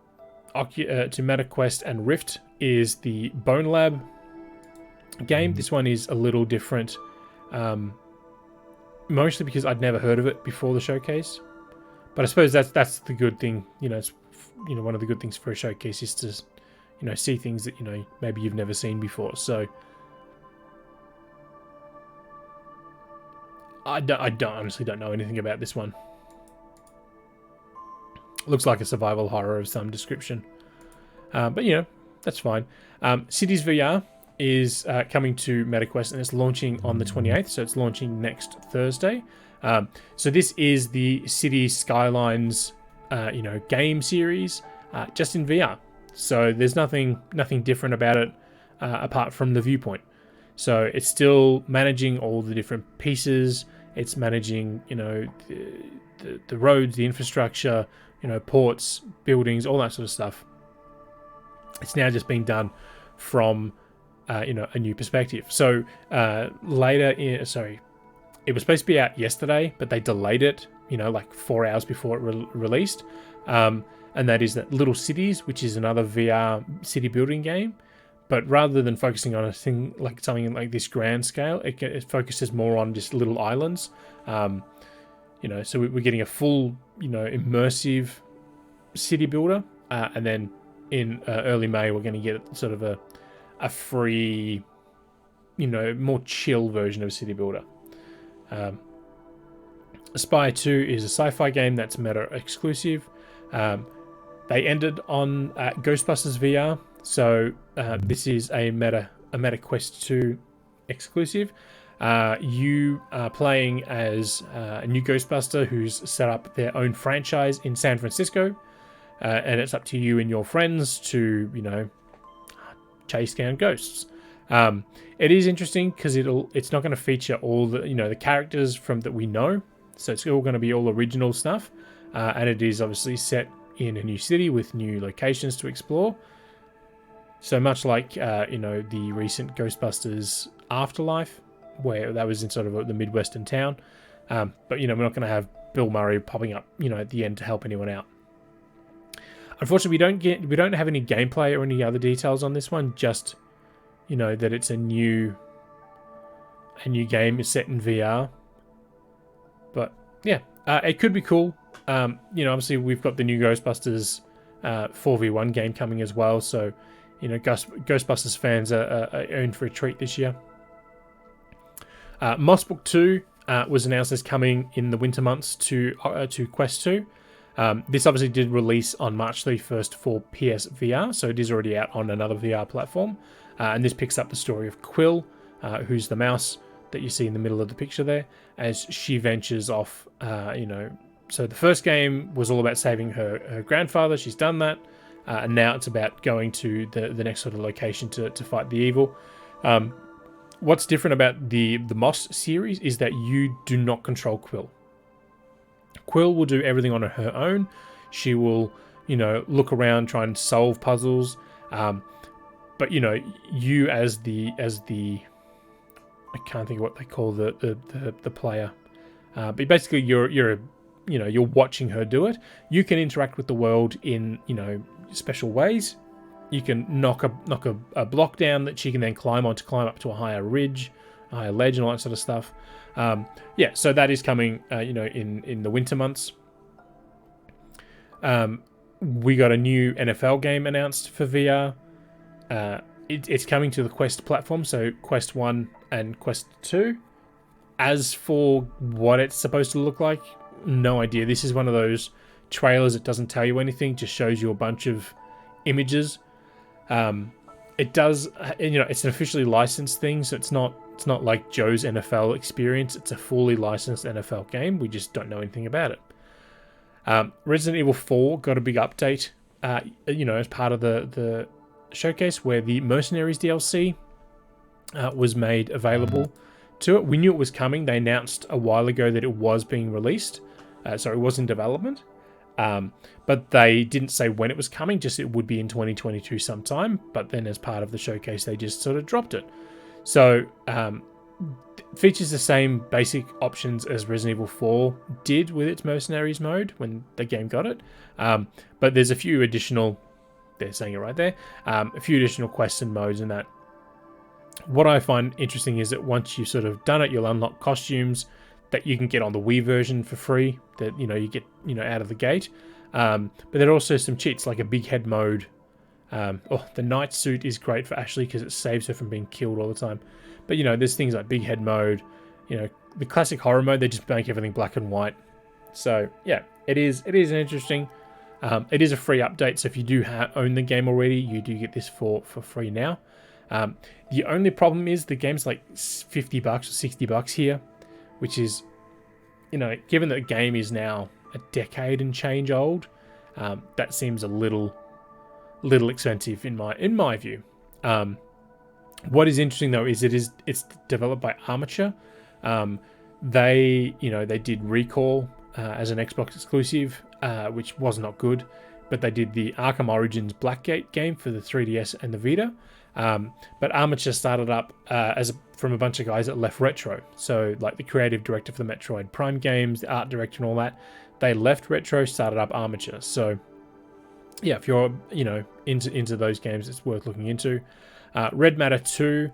MetaQuest and Rift is the Bone Lab game. This one is a little different, mostly because I'd never heard of it before the showcase. But I suppose that's the good thing. It's one of the good things for a showcase is to see things that maybe you've never seen before. So I honestly don't know anything about this one. Looks like a survival horror of some description. But that's fine. Cities VR is coming to MetaQuest and it's launching on the 28th. So it's launching next Thursday. So this is the Cities Skylines game series just in VR. So there's nothing different about it apart from the viewpoint. So it's still managing all the different pieces. It's managing, the roads, the infrastructure, ports, buildings, all that sort of stuff. It's now just being done from, a new perspective. So it was supposed to be out yesterday, but they delayed it, like 4 hours before it released. And that is that Little Cities, which is another VR city building game. But rather than focusing on something like this grand scale, it focuses more on just little islands. So we're getting a full, immersive city builder. And then in early May, we're going to get sort of a free, more chill version of city builder. Aspire 2 is a sci-fi game that's Meta exclusive. They ended on Ghostbusters VR. So this is a Meta Quest 2 exclusive. You are playing as a new Ghostbuster who's set up their own franchise in San Francisco, and it's up to you and your friends to chase down ghosts. It is interesting because it's not going to feature all the the characters from that we know, so it's all going to be all original stuff, and it is obviously set in a new city with new locations to explore. So much like the recent Ghostbusters Afterlife, where that was in sort of the Midwestern town, but we're not going to have Bill Murray popping up at the end to help anyone out. Unfortunately, we don't have any gameplay or any other details on this one. Just that it's a new game set in VR. But yeah, it could be cool. Obviously we've got the new Ghostbusters 4v1 game coming as well. So Ghostbusters fans are in for a treat this year. Moss Book 2 was announced as coming in the winter months to Quest 2. This obviously did release on March 31st for PSVR, so it is already out on another VR platform. And this picks up the story of Quill, who's the mouse that you see in the middle of the picture there, as she ventures off. So the first game was all about saving her grandfather. She's done that, and now it's about going to the next sort of location to fight the evil. What's different about the Moss series is that you do not control Quill. Quill will do everything on her own. She will, look around, try and solve puzzles. But you as the I can't think of what they call the player. But basically, you're watching her do it. You can interact with the world in special ways. You can knock a block down that she can then climb on to climb up to a higher ridge, a higher ledge, and all that sort of stuff. So that is coming, in the winter months. We got a new NFL game announced for VR. It's coming to the Quest platform, so Quest 1 and Quest 2. As for what it's supposed to look like, no idea. This is one of those trailers that doesn't tell you anything, just shows you a bunch of images. It does, it's an officially licensed thing, so it's not like Joe's NFL experience. It's a fully licensed NFL game. We just don't know anything about it. Resident Evil 4 got a big update, as part of the showcase, where the Mercenaries DLC was made available to it. We knew it was coming. They announced a while ago that it was being released. So it was in development. But they didn't say when it was coming, just it would be in 2022 sometime. But then as part of the showcase, they just sort of dropped it. So features the same basic options as Resident Evil 4 did with its Mercenaries mode when the game got it. But there's a few additional, they're saying it right there, a few additional quests and modes and that. What I find interesting is that once you've sort of done it, you'll unlock costumes that you can get on the Wii version for free that, you get, out of the gate. But there are also some cheats like a big head mode. The night suit is great for Ashley because it saves her from being killed all the time. But, there's things like big head mode, the classic horror mode, they just make everything black and white. So, yeah, it is an interesting. It is a free update, so if you do own the game already, you do get this for free now. The only problem is the game's like $50 or $60 here, which is, given that the game is now a decade and change old, that seems a little expensive in my view. What is interesting though is it's developed by Armature. They did Recall as an Xbox exclusive, which was not good, but they did the Arkham Origins Blackgate game for the 3DS and the Vita. But Armature started up from a bunch of guys at Left Retro. So like the creative director for the Metroid Prime games, the art director and all that, they left Retro, started up Armature. So yeah, if you're, into those games, it's worth looking into. Red Matter 2.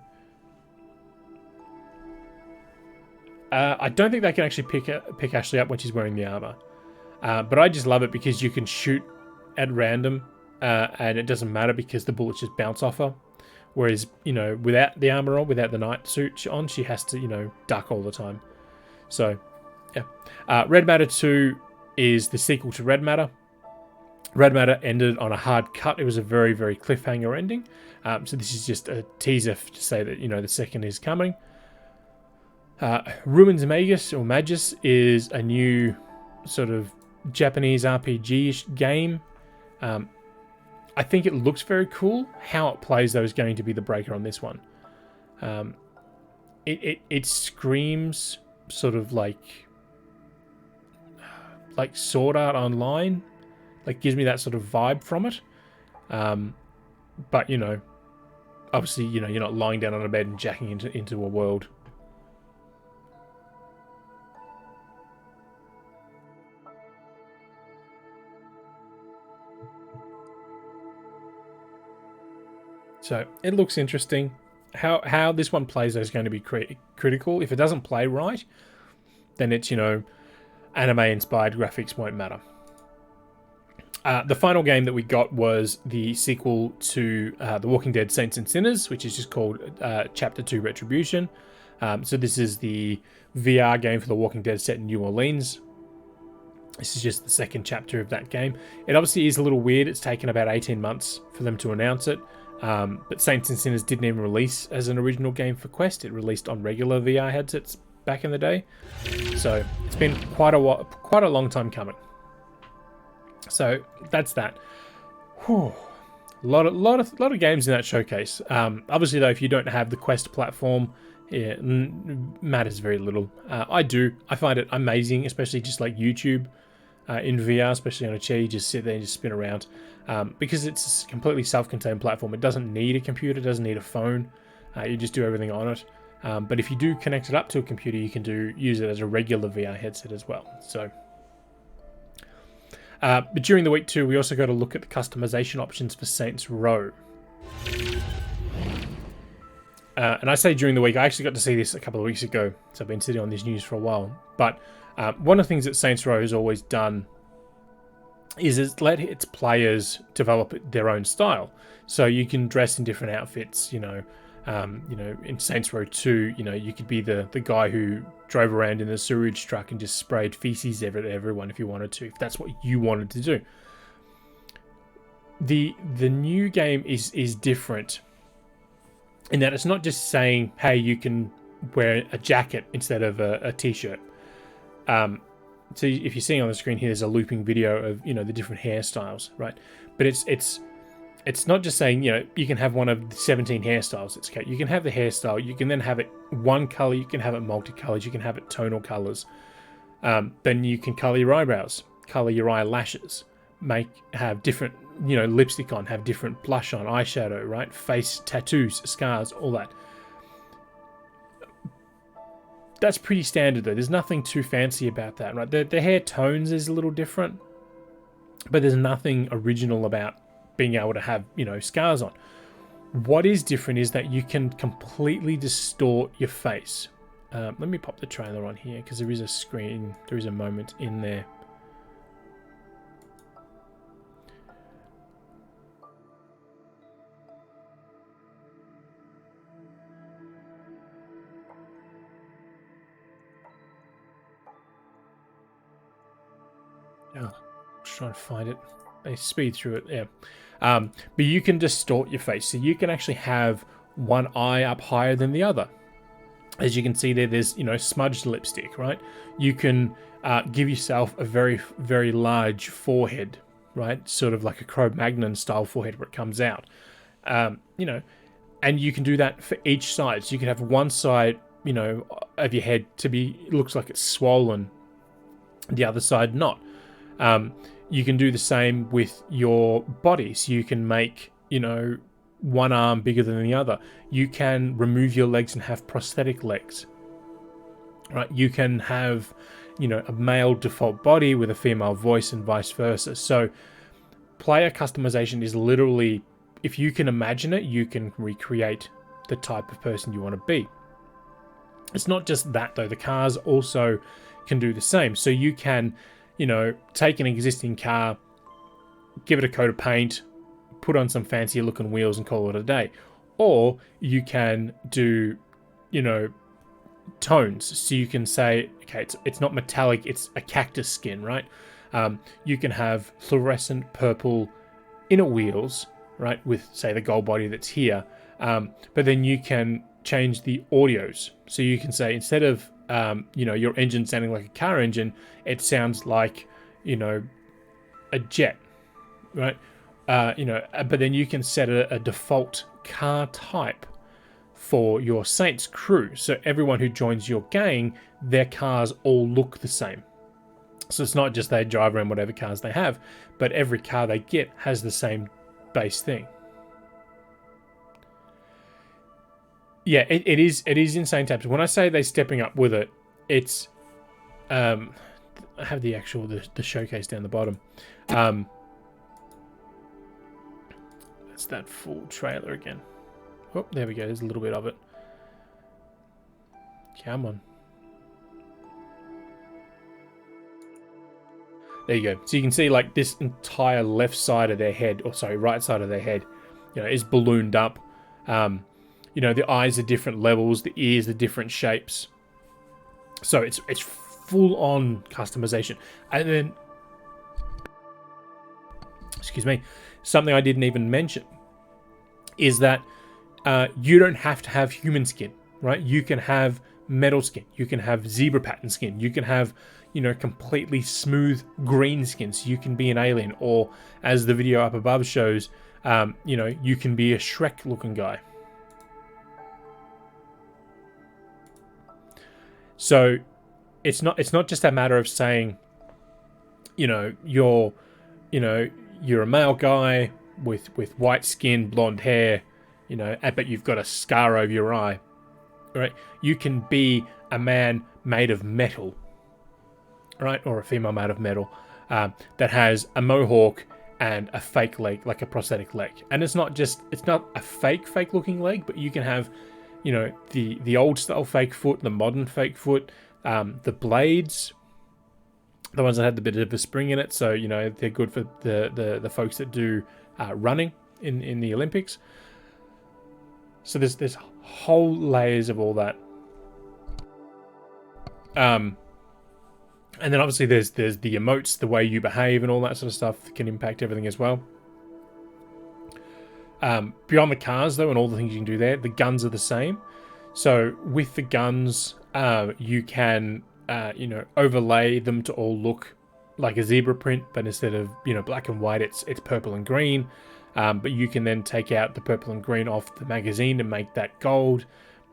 I don't think they can actually pick Ashley up when she's wearing the armor. But I just love it because you can shoot at random, and it doesn't matter because the bullets just bounce off her. Whereas, without the armor on, without the night suit on, she has to, duck all the time. So, yeah. Red Matter 2 is the sequel to Red Matter. Red Matter ended on a hard cut. It was a very, very cliffhanger ending. So this is just a teaser to say that, the second is coming. Ruins Magus is a new sort of Japanese RPG-ish game. I think it looks very cool. How it plays, though, is going to be the breaker on this one. It screams sort of like Sword Art Online, like gives me that sort of vibe from it. But obviously, you're not lying down on a bed and jacking into a world. So it looks interesting. How this one plays is going to be critical. If it doesn't play right, then it's, anime-inspired graphics won't matter. The final game that we got was the sequel to The Walking Dead Saints and Sinners, which is just called Chapter 2 Retribution. So this is the VR game for The Walking Dead set in New Orleans. This is just the second chapter of that game. It obviously is a little weird. It's taken about 18 months for them to announce it. But Saints and Sinners didn't even release as an original game for Quest. It released on regular VR headsets back in the day. So it's been quite a long time coming. So that's that. Whew. A lot of games in that showcase. Obviously, though, if you don't have the Quest platform, it matters very little. I do. I find it amazing, especially just like YouTube in VR, especially on a chair. You just sit there and just spin around. Because it's a completely self-contained platform. It doesn't need a computer, doesn't need a phone. You just do everything on it. But if you do connect it up to a computer, you can use it as a regular VR headset as well. So, but during the week too, we also got to look at the customization options for Saints Row. And I say during the week, I actually got to see this a couple of weeks ago, so I've been sitting on this news for a while. But one of the things that Saints Row has always done is let its players develop their own style. So you can dress in different outfits, in Saints Row 2, you could be the guy who drove around in a sewage truck and just sprayed feces at everyone if you wanted to, if that's what you wanted to do. The new game is different in that it's not just saying, hey, you can wear a jacket instead of a t-shirt. So if you're seeing on the screen here, there's a looping video of the different hairstyles, right? But it's not just saying you can have one of the 17 hairstyles. It's okay. You can have the hairstyle. You can then have it one color. You can have it multicolors. You can have it tonal colors. Then you can color your eyebrows, color your eyelashes, have different lipstick on, have different blush on, eyeshadow, right? Face tattoos, scars, all that. That's pretty standard though. There's nothing too fancy about that, right? The hair tones is a little different, but there's nothing original about being able to have, scars on. What is different is that you can completely distort your face. Let me pop the trailer on here because there is a screen, there is a moment in there. Oh, just trying to find it. They speed through it, yeah. But you can distort your face, so you can actually have one eye up higher than the other. As you can see there's smudged lipstick, right? You can give yourself a very, very large forehead, right? Sort of like a Cro-Magnon style forehead where it comes out, and you can do that for each side. So you can have one side, of your head looks like it's swollen, the other side not. You can do the same with your body. So you can make, one arm bigger than the other. You can remove your legs and have prosthetic legs, right? You can have, a male default body with a female voice and vice versa. So player customization is literally, if you can imagine it, you can recreate the type of person you want to be. It's not just that though. The cars also can do the same. So you can, take an existing car, give it a coat of paint, put on some fancy looking wheels and call it a day. Or you can do, tones. So you can say, okay, it's not metallic, it's a cactus skin, right? You can have fluorescent purple inner wheels, right, with, say, the gold body that's here. But then you can change the audios. So you can say, instead of your engine sounding like a car engine, it sounds like, a jet, right? But then you can set a default car type for your Saints crew. So everyone who joins your gang, their cars all look the same. So it's not just they drive around whatever cars they have, but every car they get has the same base thing. Yeah, it is insane tabs. When I say they're stepping up with it, it's I have the actual the showcase down the bottom. That's that full trailer again. Oh, there we go. There's a little bit of it. Come on. There you go. So you can see like this entire left side of their head, or sorry, right side of their head, you know, is ballooned up. You know, the eyes are different levels, the ears are different shapes. So it's full on customization. And then, excuse me, something I didn't even mention is that you don't have to have human skin, right? You can have metal skin. You can have zebra pattern skin. You can have, you know, completely smooth green skin, so you can be an alien. Or, as the video up above shows, you know, you can be a Shrek-looking guy. So it's not just a matter of saying, you know, you're a male guy with white skin, blonde hair, you know, but you've got a scar over your eye, right? You can be a man made of metal, right? Or a female made of metal that has a mohawk and a fake leg, like a prosthetic leg. And it's not a fake looking leg, but you can have, you know, the old style fake foot, the modern fake foot, the blades, the ones that had the bit of a spring in it. So, you know, they're good for the folks that do running in the Olympics. So there's whole layers of all that. And then obviously there's the emotes, the way you behave and all that sort of stuff that can impact everything as well. Beyond the cars though, and all the things you can do there, the guns are the same. So with the guns, you can you know, overlay them to all look like a zebra print, but instead of, you know, black and white, it's purple and green. But you can then take out the purple and green off the magazine to make that gold.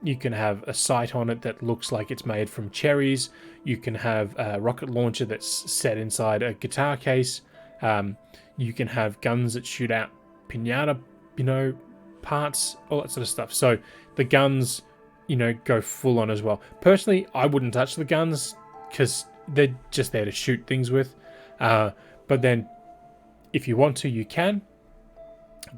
You can have a sight on it that looks like it's made from cherries. You can have a rocket launcher that's set inside a guitar case. You can have guns that shoot out piñata, you know, parts, all that sort of stuff. So the guns, you know, go full on as well. Personally, I wouldn't touch the guns because they're just there to shoot things with. But then if you want to, you can.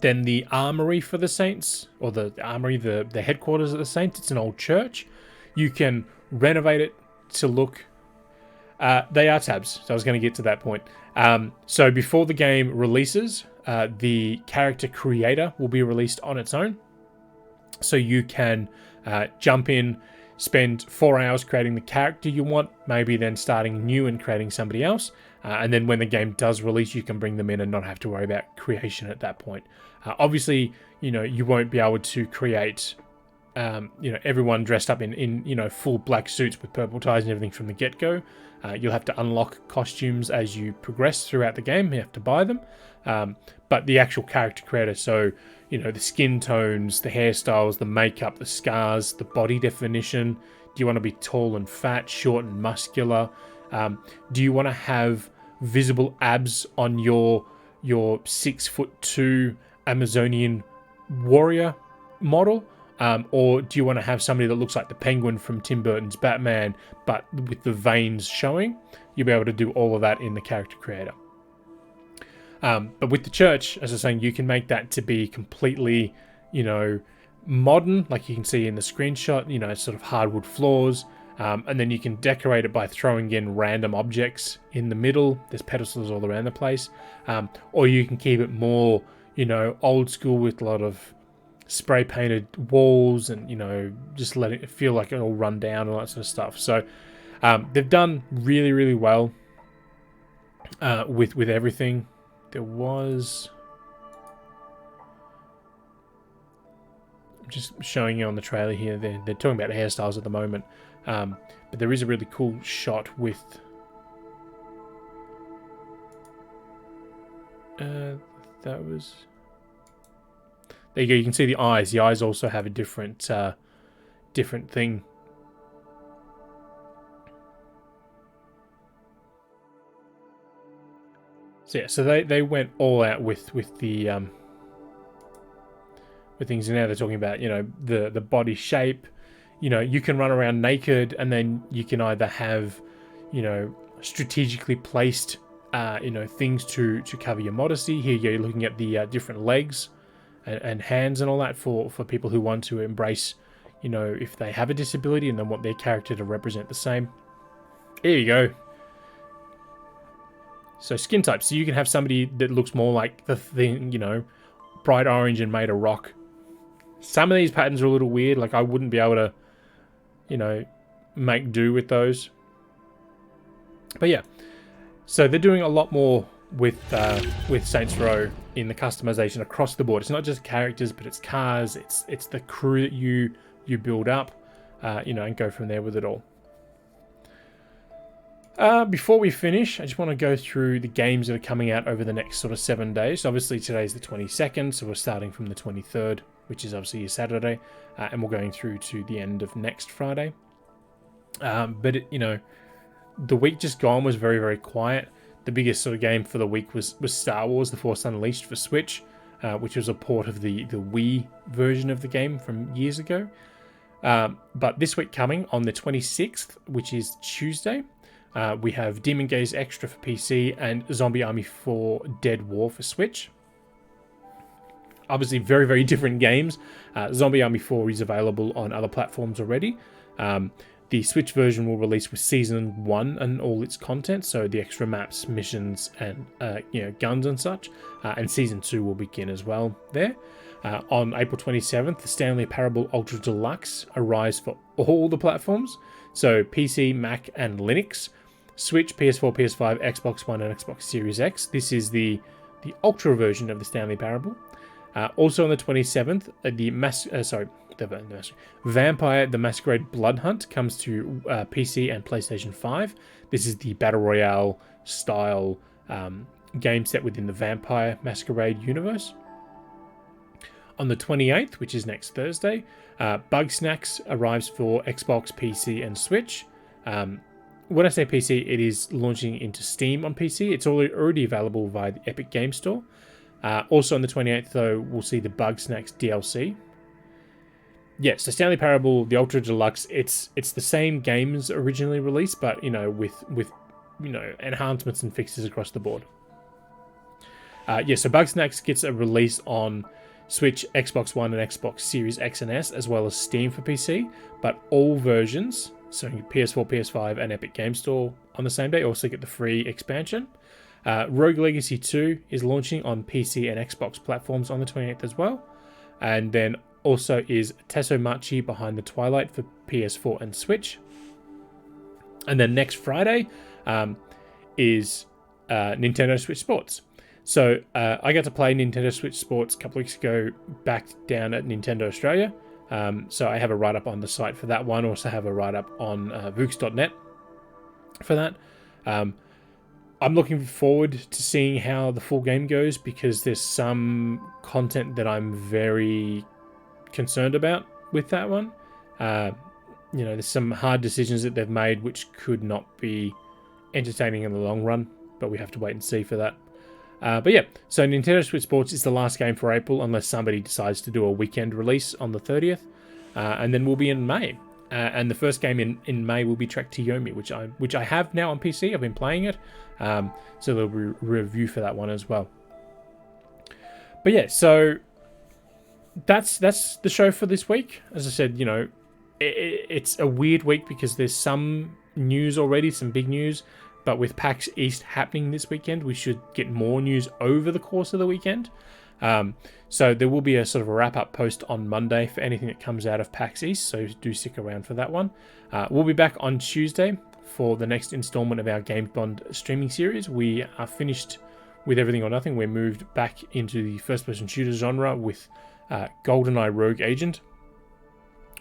Then the armory for the Saints, or the armory, the headquarters of the Saints, it's an old church. You can renovate it to look... they are tabs, so I was going to get to that point. So before the game releases, the character creator will be released on its own. So you can jump in, spend 4 hours creating the character you want, maybe then starting new and creating somebody else. And then when the game does release, you can bring them in and not have to worry about creation at that point. Obviously, you know, you won't be able to create, you know, everyone dressed up in you know, full black suits with purple ties and everything from the get-go. You'll have to unlock costumes as you progress throughout the game. You have to buy them. But the actual character creator, so, you know, the skin tones, the hairstyles, the makeup, the scars, the body definition. Do you want to be tall and fat, short and muscular? Do you want to have visible abs on your 6'2" Amazonian warrior model? Or do you want to have somebody that looks like the Penguin from Tim Burton's Batman, but with the veins showing? You'll be able to do all of that in the character creator. But with the church, as I was saying, you can make that to be completely, you know, modern, like you can see in the screenshot, you know, sort of hardwood floors. And then you can decorate it by throwing in random objects in the middle. There's pedestals all around the place. Or you can keep it more, you know, old school with a lot of spray painted walls and, you know, just let it feel like it all run down and all that sort of stuff. So they've done really, really well with everything. There was... I'm just showing you on the trailer here. They're talking about hairstyles at the moment. But there is a really cool shot with... There you go. You can see the eyes. The eyes also have a different different thing. So yeah, so they went all out with the with things. And now they're talking about, you know, the body shape. You know, you can run around naked, and then you can either have, you know, strategically placed you know, things to cover your modesty. Here you're looking at the different legs and hands and all that for people who want to embrace, you know, if they have a disability and then want their character to represent the same. There you go. So skin type. So you can have somebody that looks more like the thing, you know, bright orange and made of rock. Some of these patterns are a little weird. Like, I wouldn't be able to, you know, make do with those. But yeah, so they're doing a lot more with Saints Row in the customization across the board. It's not just characters, but it's cars. It's the crew that you build up, you know, and go from there with it all. Before we finish, I just want to go through the games that are coming out over the next sort of 7 days. So obviously today's the 22nd, so we're starting from the 23rd, which is obviously a Saturday, and we're going through to the end of next Friday. But you know, the week just gone was very, very quiet. The biggest sort of game for the week was Star Wars: The Force Unleashed for Switch, which was a port of the Wii version of the game from years ago. But this week coming on the 26th, which is Tuesday, we have Demon Gaze Extra for PC and Zombie Army 4 Dead War for Switch. Obviously very, very different games. Zombie Army 4 is available on other platforms already. The Switch version will release with Season 1 and all its content, so the extra maps, missions, and you know, guns and such. And Season 2 will begin as well there. On April 27th, the Stanley Parable Ultra Deluxe arrives for all the platforms, so PC, Mac, and Linux. Switch, PS4, PS5, Xbox One, and Xbox Series X. This is the Ultra version of the Stanley Parable. Also on the 27th, Vampire the Masquerade Blood Hunt comes to PC and PlayStation 5. This is the Battle Royale style game set within the Vampire Masquerade universe. On the 28th, which is next Thursday, Bugsnax arrives for Xbox, PC, and Switch. When I say PC, it is launching into Steam on PC. It's already available via the Epic Game Store. Also on the 28th, though, we'll see the Bugsnax DLC. Yes, so Stanley Parable, the Ultra Deluxe, it's the same games originally released, but you know, with you know, enhancements and fixes across the board. Yeah, so Bugsnax gets a release on Switch, Xbox One, and Xbox Series X and S, as well as Steam for PC, but all versions, so PS4, PS5, and Epic Game Store on the same day, also get the free expansion. Rogue Legacy 2 is launching on PC and Xbox platforms on the 28th as well. And then also is Tesomachi Behind the Twilight for PS4 and Switch. And then next Friday is Nintendo Switch Sports. So I got to play Nintendo Switch Sports a couple weeks ago back down at Nintendo Australia. So I have a write-up on the site for that one. Also have a write-up on Vooks.net for that. I'm looking forward to seeing how the full game goes, because there's some content that I'm very concerned about with that one. You know, there's some hard decisions that they've made which could not be entertaining in the long run, but we have to wait and see for that. But yeah, so Nintendo Switch Sports is the last game for April, unless somebody decides to do a weekend release on the 30th. And then we'll be in May. And the first game in May will be Trek to Yomi, which I have now on PC. I've been playing it. So there'll be a review for that one as well. But yeah, so that's the show for this week. As I said, you know, it's a weird week because there's some news already, some big news. But with PAX East happening this weekend, we should get more news over the course of the weekend. So there will be a sort of a wrap-up post on Monday for anything that comes out of PAX East, so do stick around for that one. We'll be back on Tuesday for the next installment of our Game Bond streaming series. We are finished with Everything or Nothing. We're moved back into the first-person shooter genre with GoldenEye Rogue Agent,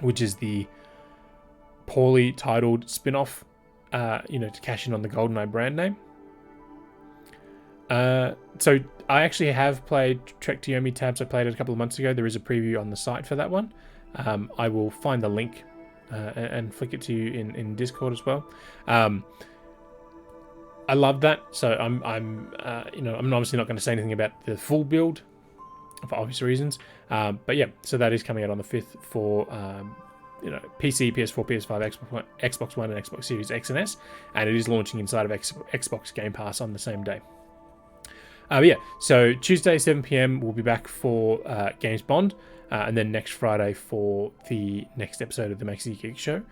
which is the poorly titled spin-off, you know, to cash in on the GoldenEye brand name. So I actually have played Trek to Yomi Tabs. I played it a couple of months ago. There is a preview on the site for that one. I will find the link and flick it to you in Discord as well. I love that. So I'm obviously not going to say anything about the full build for obvious reasons. But yeah, so that is coming out on the 5th for PC, PS4, PS5, Xbox One, and Xbox Series X and S, and it is launching inside of Xbox Game Pass on the same day. Yeah, so Tuesday 7 PM we'll be back for Games Bond, and then next Friday for the next episode of the Maxi-Geek show.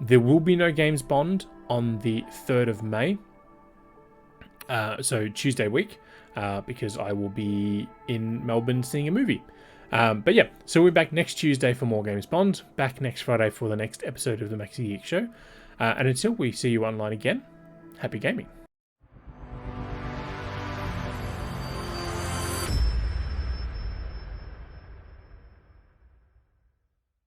There will be no Games Bond on the 3rd of May, so Tuesday week, because I will be in Melbourne seeing a movie. But yeah, so we're back next Tuesday for more Games Bond, back next Friday for the next episode of the Maxi-Geek show, and until we see you online again, happy gaming.